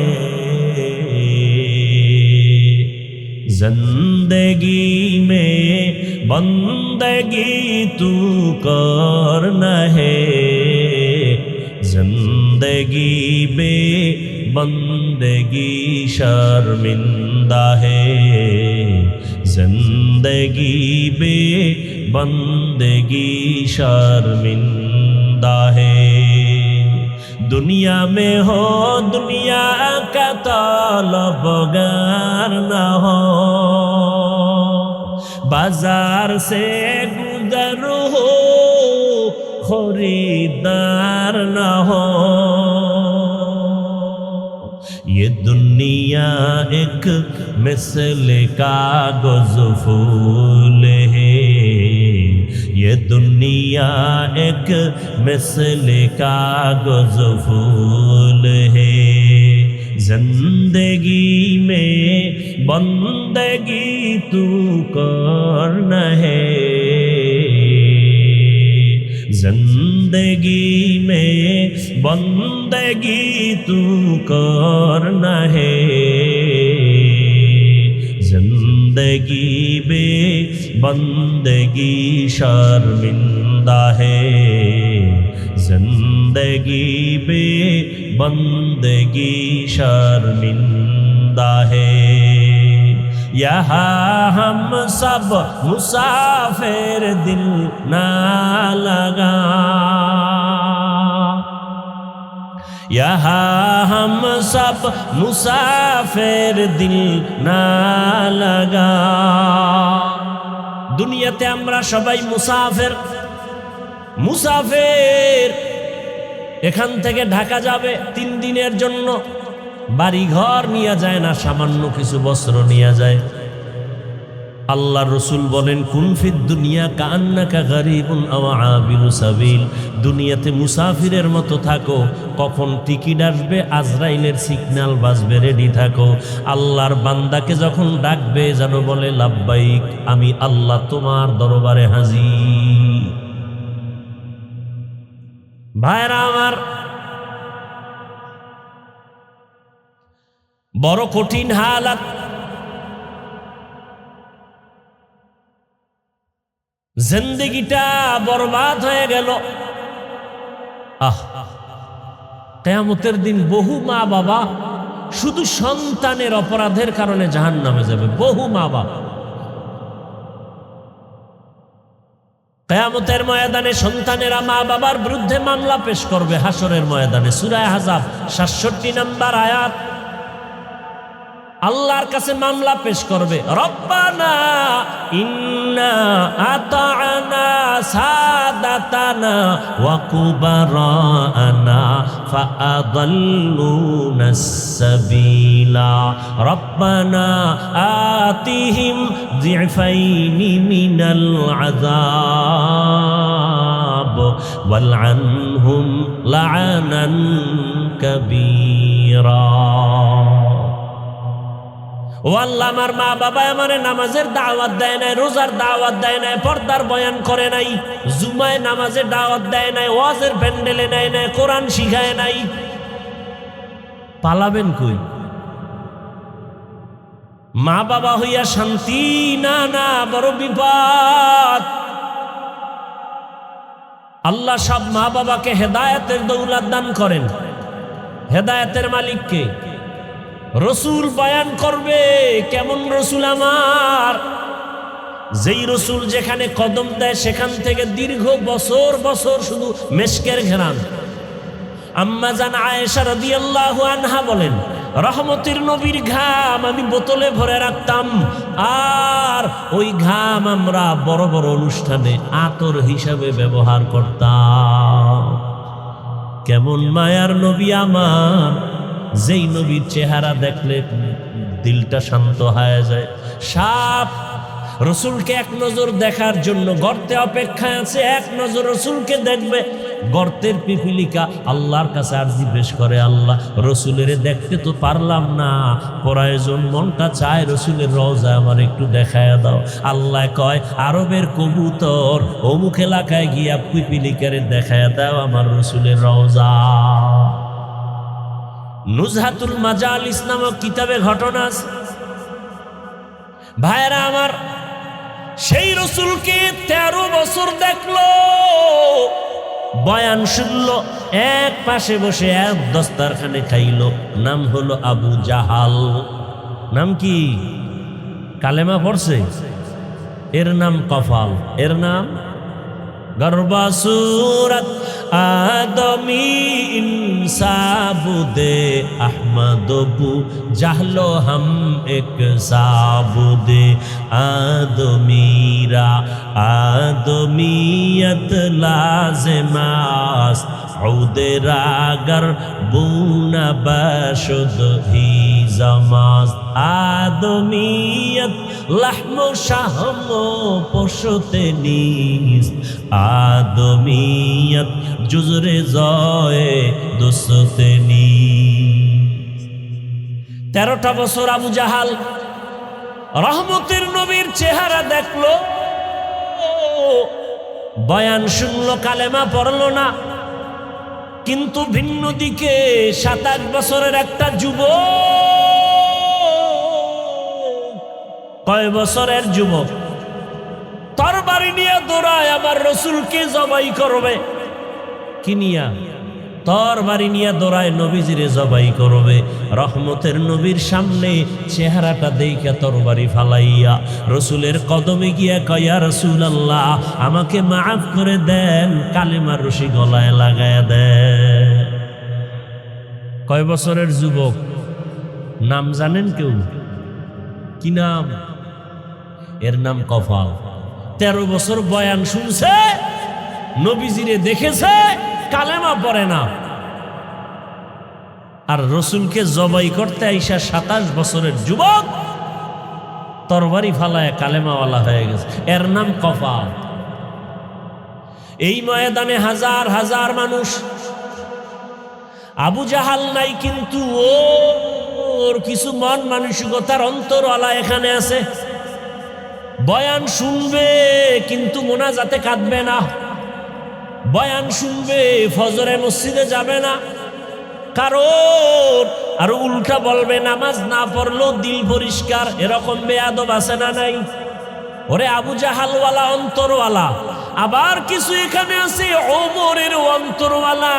जिंदगी में बंदगी तू करना है, जिंदगी बे बंदगी शर्मिंदा है, जिंदगी बे बंदगी शर्मिंदा है। दुनिया में हो दुनिया का तलबगार न हो, बाजार से गुजर हो खरीदार न हो। ये दुनिया एक मिसल कागज फूल है, ये दुनिया एक मिसल कागज फूल है। जिंदगी में बंदगी तू करना है, जिंदगी में बंदगी तू करना है, जिंदगी बे बंदगी शर्मिंदा है, जिंदगी बे बंदगी शर्मिंदा है। यहाँ हम सब मुसाफिर दिल ना लगा, यहाँ हम सब मुसाफिर दिल ना लगा। দুনিয়াতে আমরা সবাই মুসাফির, মুসাফির। এখান থেকে ঢাকা যাবে 3 দিনের জন্য, বাড়ি ঘর নিয়ে যায় না, সামান্য কিছু বস্ত্র নিয়ে যায়। আল্লাহ রসুল বলেন, কুন ফিদ দুনিয়া কান্নাকা গরিবুন আও আবিরু সাবিল। দুনিয়াতে মুসাফিরের মতো থাকো, কখন টিকিট আসবে, আজরাইলের সিগন্যাল বাজবে, রেডি থাকো। আল্লাহর বান্দাকে যখন ডাকবে যেন বলে, লাব্বাইক, আমি আল্লাহ তোমার দরবারে হাজির। ভাইরা আমার, বড় কঠিন হালাত। জিন্দেগিটা বরবাদ হয়ে গেল। কিয়ামতের দিন বহু মা বাবা শুধু সন্তানের অপরাধের কারণে জাহান্নামে যাবে, বহু মা বাপ। কিয়ামতের ময়দানে সন্তানেরা মা বাবার বিরুদ্ধে মামলা পেশ করবে হাসরের ময়দানে। সূরা আহজাব 67 নম্বর আয়াত। আল্লাহর কাছে মামলা পেশ করবে, রব্বানা ইন্না আতা'না সাদাতানা ওয়া কুবারানা ফাআদাল্লুনাস সাবিলা রব্বানা আতিহিম যিফাইনি মিনাল আযাব ওয়ালআনহুম লা'নান কাবীরা। ও আল্লাহ, আমার মা বাবা আমারে নামাজের দাওয়াত দেয় নাই, রোজার দাওয়াত দেয় নাই, পর্দার বয়ান করে নাই, জুমায় নামাজের দাওয়াত দেয় নাই, ওয়াজের প্যান্ডেলে নেয় নাই, কোরআন শিখায় নাই। পালাবেন কই? মা বাবা হইয়া শান্তি না, না, বড় বিপদ। আল্লাহ সব মা বাবাকে হেদায়েতের দৌলত দান করেন। হেদায়েতের মালিককে রসুল বয়ান করবে। কেমন রসুল আমার? যেই রসুল যেখানে কদম দেয় সেখান থেকে দীর্ঘ বছর বছর শুধু মেশকের ঘেরান। আম্মা জান আয়েশা রাদিয়াল্লাহু আনহা বলেন, রহমতের নবীর ঘাম আমি বোতলে ভরে রাখতাম, আর ওই ঘাম আমরা বড় বড় অনুষ্ঠানে আতর হিসাবে ব্যবহার করতাম। কেমন মায়ার নবী আমার, যেই নবীর চেহারা দেখলে দিলটা শান্ত হয়ে যায়। সাপ রসুলকে এক নজর দেখার জন্য গর্তে অপেক্ষায় আছে, এক নজর রসুলকে দেখবে। গর্তের পিপিলিকা আল্লাহর কাছে আরজি পেশ করে, আল্লাহ রসুলের দেখতে তো পারলাম না, প্রয়োজন মনটা চায় রসুলের রওজা আমার একটু দেখায় দাও। আল্লাহ কয়, আরবের কবুতর অমুক এলাকায় গিয়া পিপিলিকারে দেখায় দাও আমার রসুলের রওজা। নুজহাতুল মাজালিস নামক কিতাবে ঘটনা আছে। ভাইরা আমার, সেই রসুলকে 13 বছর দেখলো, বয়ান শুনলো, এক পাশে বসে এক দস্তারখানে খাইলো। নাম হলো আবু জাহাল। নাম কি? কালেমা পড়ছে। এর নাম কফাল, এর নাম গর্বাসুরত আদমি ইনসাবুদে আহমদবু জাহলো হাম এক সাবুদে আদমিরা আদমিয়ত লাজমাস উদেরাগর বুনা বশুদ হি জামাস আদমিয়ত লাহম শাহম পশুতে নিস আদমিয়ত জুজরে জয়ে দোসতে নিস। 13টা বছর আবু জাহাল রহমতের নবীর চেহারা দেখলো, বয়ান শুনলো, কালেমা পড়লো না। কিন্তু ভিন্ন দিকে 27 বছরের একটা যুবক, কয় বছরের যুবক, তরবারি নিয়ে দৌড়ায় আমার রসুলকে জবাই করবে। কি নিয়া? তরবারি নিয়ে দৌড়ায় নবীজিরে জবাই করবে। রহমতের নবীর সামনে চেহারাটা দেখে তরবারি ফালাইয়া রসুলের কদমে গিয়া কয়, ইয়া রাসূলুল্লাহ, আমাকে মাফ করে দেন, কালেমার রশি গলায় লাগায়া দেন। কয় বছরের যুবক? নাম জানেন কেউ? কি নাম? এর নাম কফাল। 13 বছর বয়ান শুনছে, নবীজিরে দেখেছে, কালেমা পড়ে না। আর রসুলকে জবাই করতে আইসা 27 বছরের যুবক তরবারি ফালায় কালেমাওয়ালা হয়ে গেছে। এর নাম কফাল। এই ময়দানে হাজার হাজার মানুষ। আবু জাহাল নাই, কিন্তু ওর কিছু মন মানসিকতার অন্তরওয়ালা এখানে আছে। বয়ান শুনবে কিন্তু মোনাজাতে কাঁদবে না। বয়ান শুনবে, ফজরে মসজিদে যাবে না, কারণ আর উল্টা বলবে নামাজ না পড়লেও দিল পরিষ্কার। এরকম বেয়াদব আছে না নাই? ওরে আবু জাহালওয়ালা অন্তরওয়ালা। আবার কিছু এখানে আছে ওমরের অন্তরওয়ালা,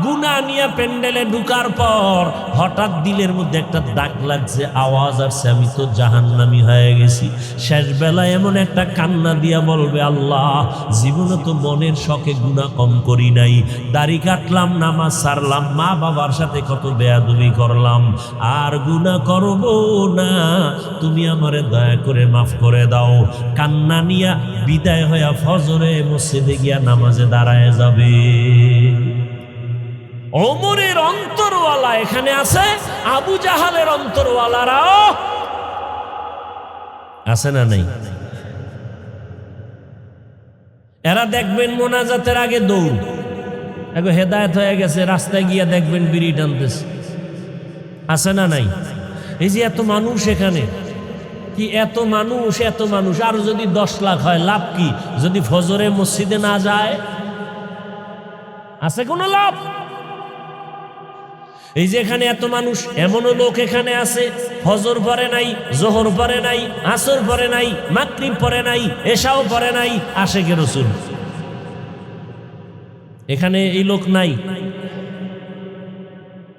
গুনাহ নিয়ে প্যান্ডেলে ঢুকার পর হঠাৎ দিলের মধ্যে একটা দাগ লাগছে, আওয়াজ আসছে, আমি তো জাহান্নামী হয়ে গেছি। শেষ বেলায় এমন একটা কান্না দিয়া বলবে, আল্লাহ জীবনে তো মনের শখে গুনাহ কম করি নাই, দাড়ি কাটলাম, নামাজ ছাড়লাম, মা বাবার সাথে কত বেয়াদবি করলাম, আর গুনাহ করব না, তুমি আমারে দয়া করে মাফ করে দাও। কান্না নিয়া বিদায় হইয়া ফজরে মসজিদে গিয়া নামাজে দাঁড়ায় যাবে। ওমরের অন্তরওয়ালা এখানে আছে, আবু জাহালের অন্তরওয়ালারাও আছে না নাই? এরা দেখবেন মোনাজাতের আগে দৌড়, এখন হেদায়েত হয়ে গেছে, রাস্তায় গিয়া দেখবেন বিড়ি টানতেছে, আছে না নাই? এই যে এত মানুষ এখানে, কি এত মানুষ, এত মানুষ, আর যদি 10 লাখ হয় লাভ কি? যদি ফজরে মসজিদে না যায়, আছে কোনো লাভ? এই যে এখানে এত মানুষ, এমনও লোক এখানে আছে ফজর পরে নাই, জোহর পরে নাই, আসর পরে নাই, মাগরিব পরে নাই, এশাও পরে নাই, আশেকে রাসূল। এখানে এই লোক নাই?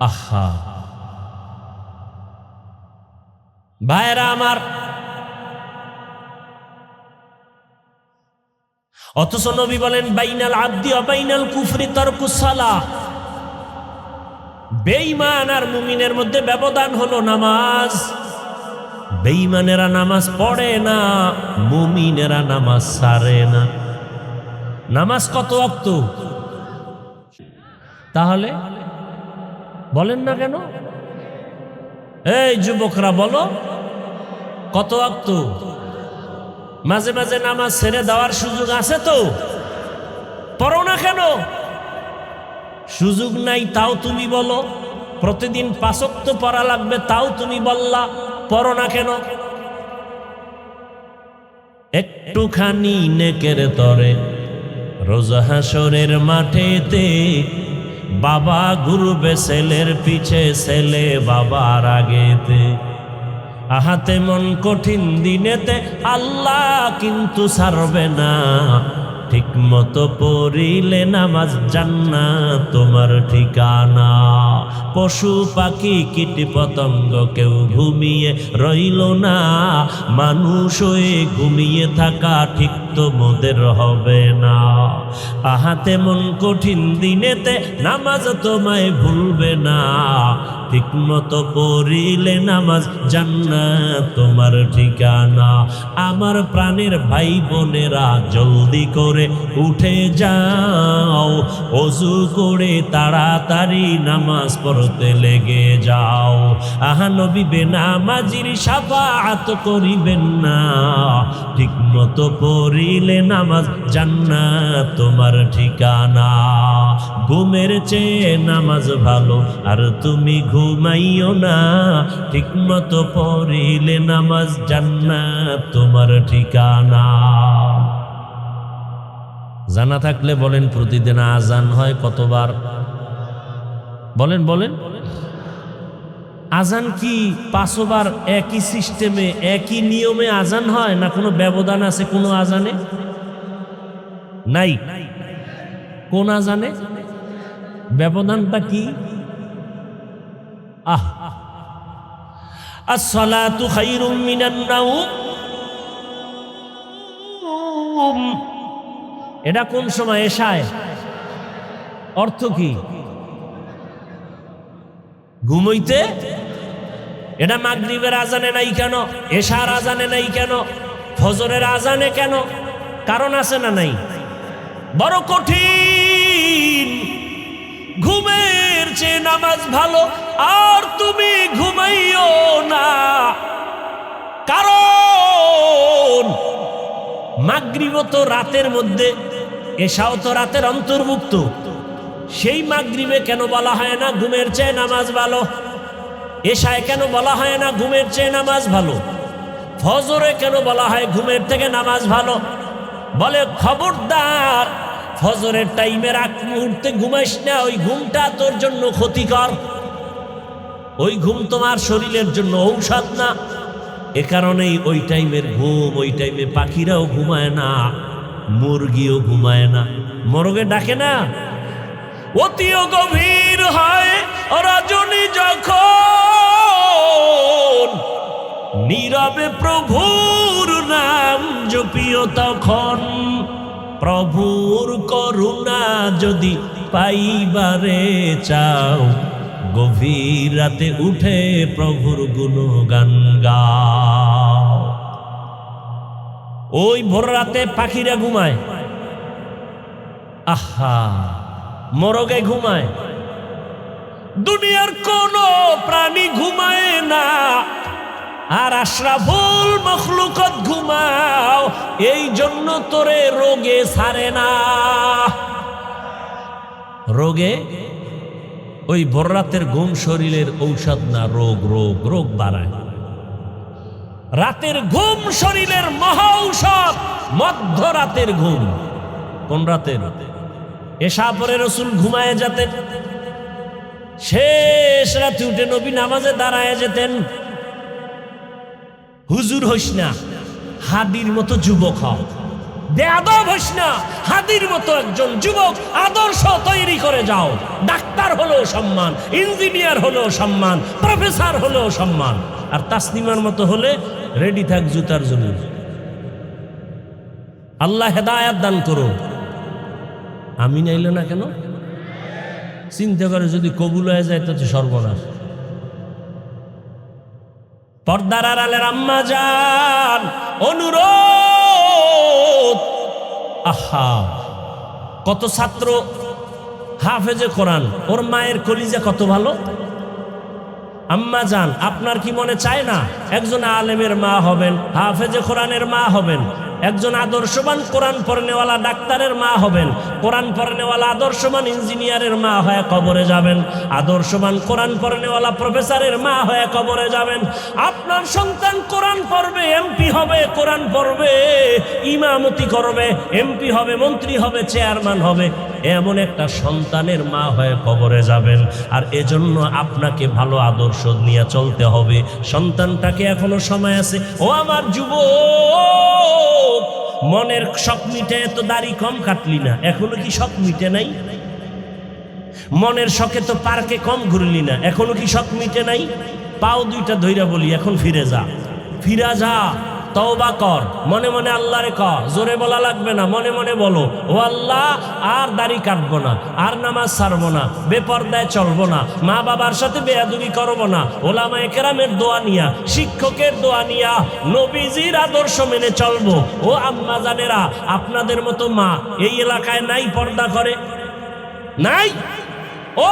আহা ভাইরা আমার, অথচ নবী বলেন বাইনাল আবদি ওয়া বাইনাল কুফরি তারকুস সালাহ। বেঈমান আর মুমিনের মধ্যে ব্যবধান হলো নামাজ। বেঈমানেরা নামাজ পড়ে না, মুমিনেরা নামাজ ছাড়ে না। নামাজ কত ওয়াক্ত? তাহলে বলেন না কেন? এই যুবকরা বলো, কত ওয়াক্ত? মাঝে মাঝে নামাজ ছেড়ে দেওয়ার সুযোগ আছে তো, পড়ো না কেন? সুযোগ নাই তাও তুমি বলো, প্রতিদিন 5 ওয়াক্ত পড়া লাগবে তাও তুমি বললা, পড়ো না কেন? একটুখানি নেকের তরে রোজ হাসরের মাঠেতে বাবা ঘুরবে ছেলের পিছে, ছেলে বাবার আগেতে। আহাতে মন কঠিন দিনেতে আল্লাহ কিন্তু ছাড়বে না, ঠিক মতো পড়িলে নামাজ জান্নাত তোমার ঠিকানা। পশু পাখি কীট পতঙ্গ কেউ ঘুমিয়ে রইল না, মানুষ হয়ে ঘুমিয়ে থাকা ঠিক তো মোদের হবে না। আহাতে মন কঠিন দিনেতে নামাজ তোমায় ভুলবে না, ঠিক মতো পড়িলে নামাজ জান্নাত তোমার ঠিকানা। আমার প্রাণের ভাই বোনেরা জলদি করে উঠে যাও, ওযু করে তাড়াতাড়ি নামাজ পড়তে লেগে যাও। আহা নবী বেনামাজির শাফাআত করিবেন না, ঠিক মতো পড়িলে নামাজ জান্নাত তোমার ঠিকানা। ঘুমের চেয়ে নামাজ ভালো, আর তুমি ঘুমাইও না, ঠিক মতো পড়িলে নামাজ জান্নাত তোমার ঠিকানা। জানা থাকলে বলেন, প্রতিদিন আজান হয় কতবার? বলেন বলেন। আজান কি 5 বার একই সিস্টেমে একই নিয়মে আজান হয়, না কোনো ব্যবধান আছে কোনো আজানে? নাই। কোন আজানে ব্যবধানটা কি? আসসালাতু খায়রুম মিনান নাওম, এটা কোন সময়? এশায়। অর্থ কি? ঘুমাইতে। এটা মাগরিবের আজানে নাই কেন? এশার আজানে নাই কেন? ফজরের আজানে কেন? কারণ আছে না নাই? বড় কঠিন। ঘুমের চেয়ে নামাজ ভালো, আর তুমি ঘুমাইও না, কারণ মাগরিব তো রাতের মধ্যে, এশাও তো রাতের অন্তর্ভুক্ত। সেই মাগরিবে কেন বলা হয় না ঘুমের চেয়ে নামাজ ভালো? এশায় কেন বলা হয় না ঘুমের চেয়ে নামাজ ভালো? ফজরে কেন বলা হয় ঘুমের থেকে নামাজ ভালো? বলে খবরদার, ফজরের টাইমের আগ মুহূর্তে ঘুমাইস না, ওই ঘুমটা তোর জন্য ক্ষতিকর, ওই ঘুম তোমার শরীরের জন্য ঔষধ না। এ কারণেই ওই টাইমের ঘুম, ওই টাইমে পাখিরাও ঘুমায় না, মুরগিও ঘুমায় না। মোরগে ডাকে না, অতিও গভীর হয় রজনী যখন, নীরবে প্রভুর নাম জপিও তখন। প্রভুর করুণা যদি পাইবারে চাও, গভীর রাতে উঠে প্রভুর গুণগান গাও। ওই ভোর রাতে পাখিরা ঘুমায়, আহা মরগে ঘুমায়, দুনিয়ার কোন প্রাণী ঘুমায় না। আর আশরাফুল মখলুকত ঘুমাও, এই জন্য তোরে রোগে ছাড়ে না। রোগে ওই ভোর রাতের ঘুম শরীরের ঔষধ না, রোগ রোগ রোগ বাড়ায়। রাতের ঘুম শরীরের মহা ঔষধ। মধ্যরাতের ঘুম কোন রাতের? এশা পরে রসুল ঘুমায় যেতেন, শেষ রাতে উঠে নবী নামাজে দাঁড়ায় যেতেন। হুজুর হইস না, হাদির মতো যুবক হও। বেয়াদব হইস না, হাদির মতো একজন যুবক আদর্শ তৈরি করে যাও। ডাক্তার হলেও সম্মান, ইঞ্জিনিয়ার হলেও সম্মান, প্রফেসর হলেও সম্মান। আর তাসনিমার মতো হলে রেডি থাক জুতার জন্য। আল্লাহ হেদায়াত দান করো। আমি নাইল না কেন? চিন্তা করে যদি কবুল হয়ে যায় তো সর্বনাশ। পর্দার আড়ালের আম্মা জান, অনুরোধ, আহা কত ছাত্র হাফেজে কোরআন, ওর মায়ের কলিজা কত ভালো। আম্মা জান, আপনার কি মনে চায় না একজন আলেমের মা হবেন, হাফেজে কোরআনের মা হবেন, একজন আদর্শবান কোরআন পড়নেওয়ালা ডাক্তারের মা হবেন, কোরআন পড়নেওয়ালা আদর্শবান ইঞ্জিনিয়ারের মা হয়ে কবরে যাবেন, আদর্শবান কোরআন পড়নেওয়ালা প্রফেসরের মা হয়ে কবরে যাবেন। আপনার সন্তান কোরআন পড়বে, এমপি হবে, কোরআন পড়বে, ইমামতি করবে, এমপি হবে, মন্ত্রী হবে, চেয়ারম্যান হবে, এমন একটা সন্তানের মা হয়ে কবরে যাবেন। আর এজন্য আপনাকে ভালো আদর্শ নিয়ে চলতে হবে। সন্তানটাকে এখনো সময় আছে। ও আমার যুবক, মনের শখ মিটে তো দাড়ি কম কাটলি না, এখনো কি শখ মিটে নাই? মনের শখে তো পার্কে কম ঘুরলি না, এখনো কি শখ মিটে নাই? পাও দুইটা ধইরা বলি, এখন ফিরে যা, ফিরা যা, তওবা কর। মনে মনে আল্লাহরে ক, জোরে বলা লাগবে না, মনে মনে বলো, ও আল্লাহ আর দাড়ি কাটবো না, আর নামাজ ছাড়বো না, বেপরদায় চলবো না, মা বাবার সাথে বেয়াদবি করবো না, ওলামায়ে কেরামের দোয়া নিয়া, শিক্ষকের দোয়া নিয়া, নবীজির আদর্শ মেনে চলবো। ও আম্মা জানেরা, আপনাদের মতো মা এই এলাকায় নাই পর্দা করে? নাই? ও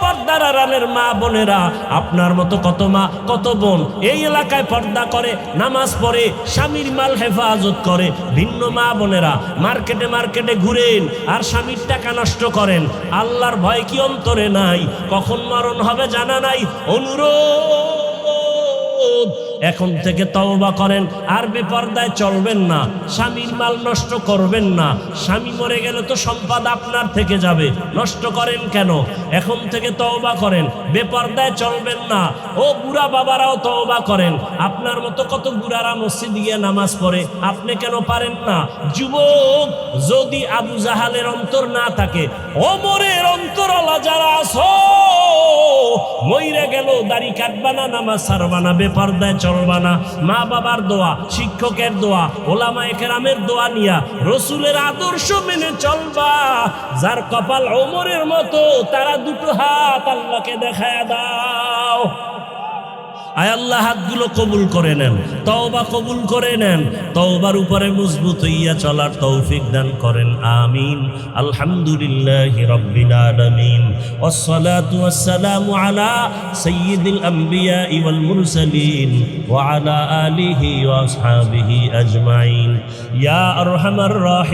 পর্দার আড়ালের মা বোনেরা, আপনার মতো কত মা কত বোন এই এলাকায় পর্দা করে, নামাজ পড়ে, স্বামীর মাল হেফাজত করে। ভিন্ন মা বোনেরা মার্কেটে মার্কেটে ঘুরেন আর স্বামীর টাকা নষ্ট করেন। আল্লাহর ভয় কি অন্তরে নাই? কখন মরণ হবে জানা নাই। অনুরোধ, এখন থেকে তওবা করেন, আর বেপরদায় চলবেন না, স্বামীর মাল নষ্ট করবেন না। স্বামী মরে গেলে তো সম্পদ আপনার থেকে যাবে, নষ্ট করেন কেন? এখন থেকে তওবা করেন, বেপরদায় চলবেন না। ও বুড়া বাবারাও তওবা করেন। আপনার মতো কত বুড়ারা মসজিদ গিয়ে নামাজ পড়ে, আপনি কেন পারেন না? যুবক, যদি আবু জাহালের অন্তর না থাকে, ওমরের অন্তরওয়ালা যারা আছো, মইরা গেল দাড়ি কাটবা না, নামাজ ছাড়বা না, বেপরদায় চলবা না। মা বাবার দোয়া, শিক্ষকের দোয়া, ওলামায়ে কেরামের দোয়া নিয়া রসুলের আদর্শ মেনে চলবা। যার কপাল ওমরের মতো, তারা দুটো হাত আল্লাহকে দেখায়া দাও। আয় আল্লাহ হাতগুলো কবুল করে নেন, তওবা কবুল করে নেন, তওবার উপরে মজবুত হইয়া চলার তৌফিক দান করেন। আমিন। আলহামদুলিল্লাহি রাব্বিল আলামিন, ওয়াসসালাতু ওয়াসসালামু আলা সাইয়্যিদিল আমবিয়া ওয়াল মুরসালিন ওয়া আলা আলিহি ওয়া আসহাবিহি আজমাইন। ইয়া আরহামার রাহিমিন।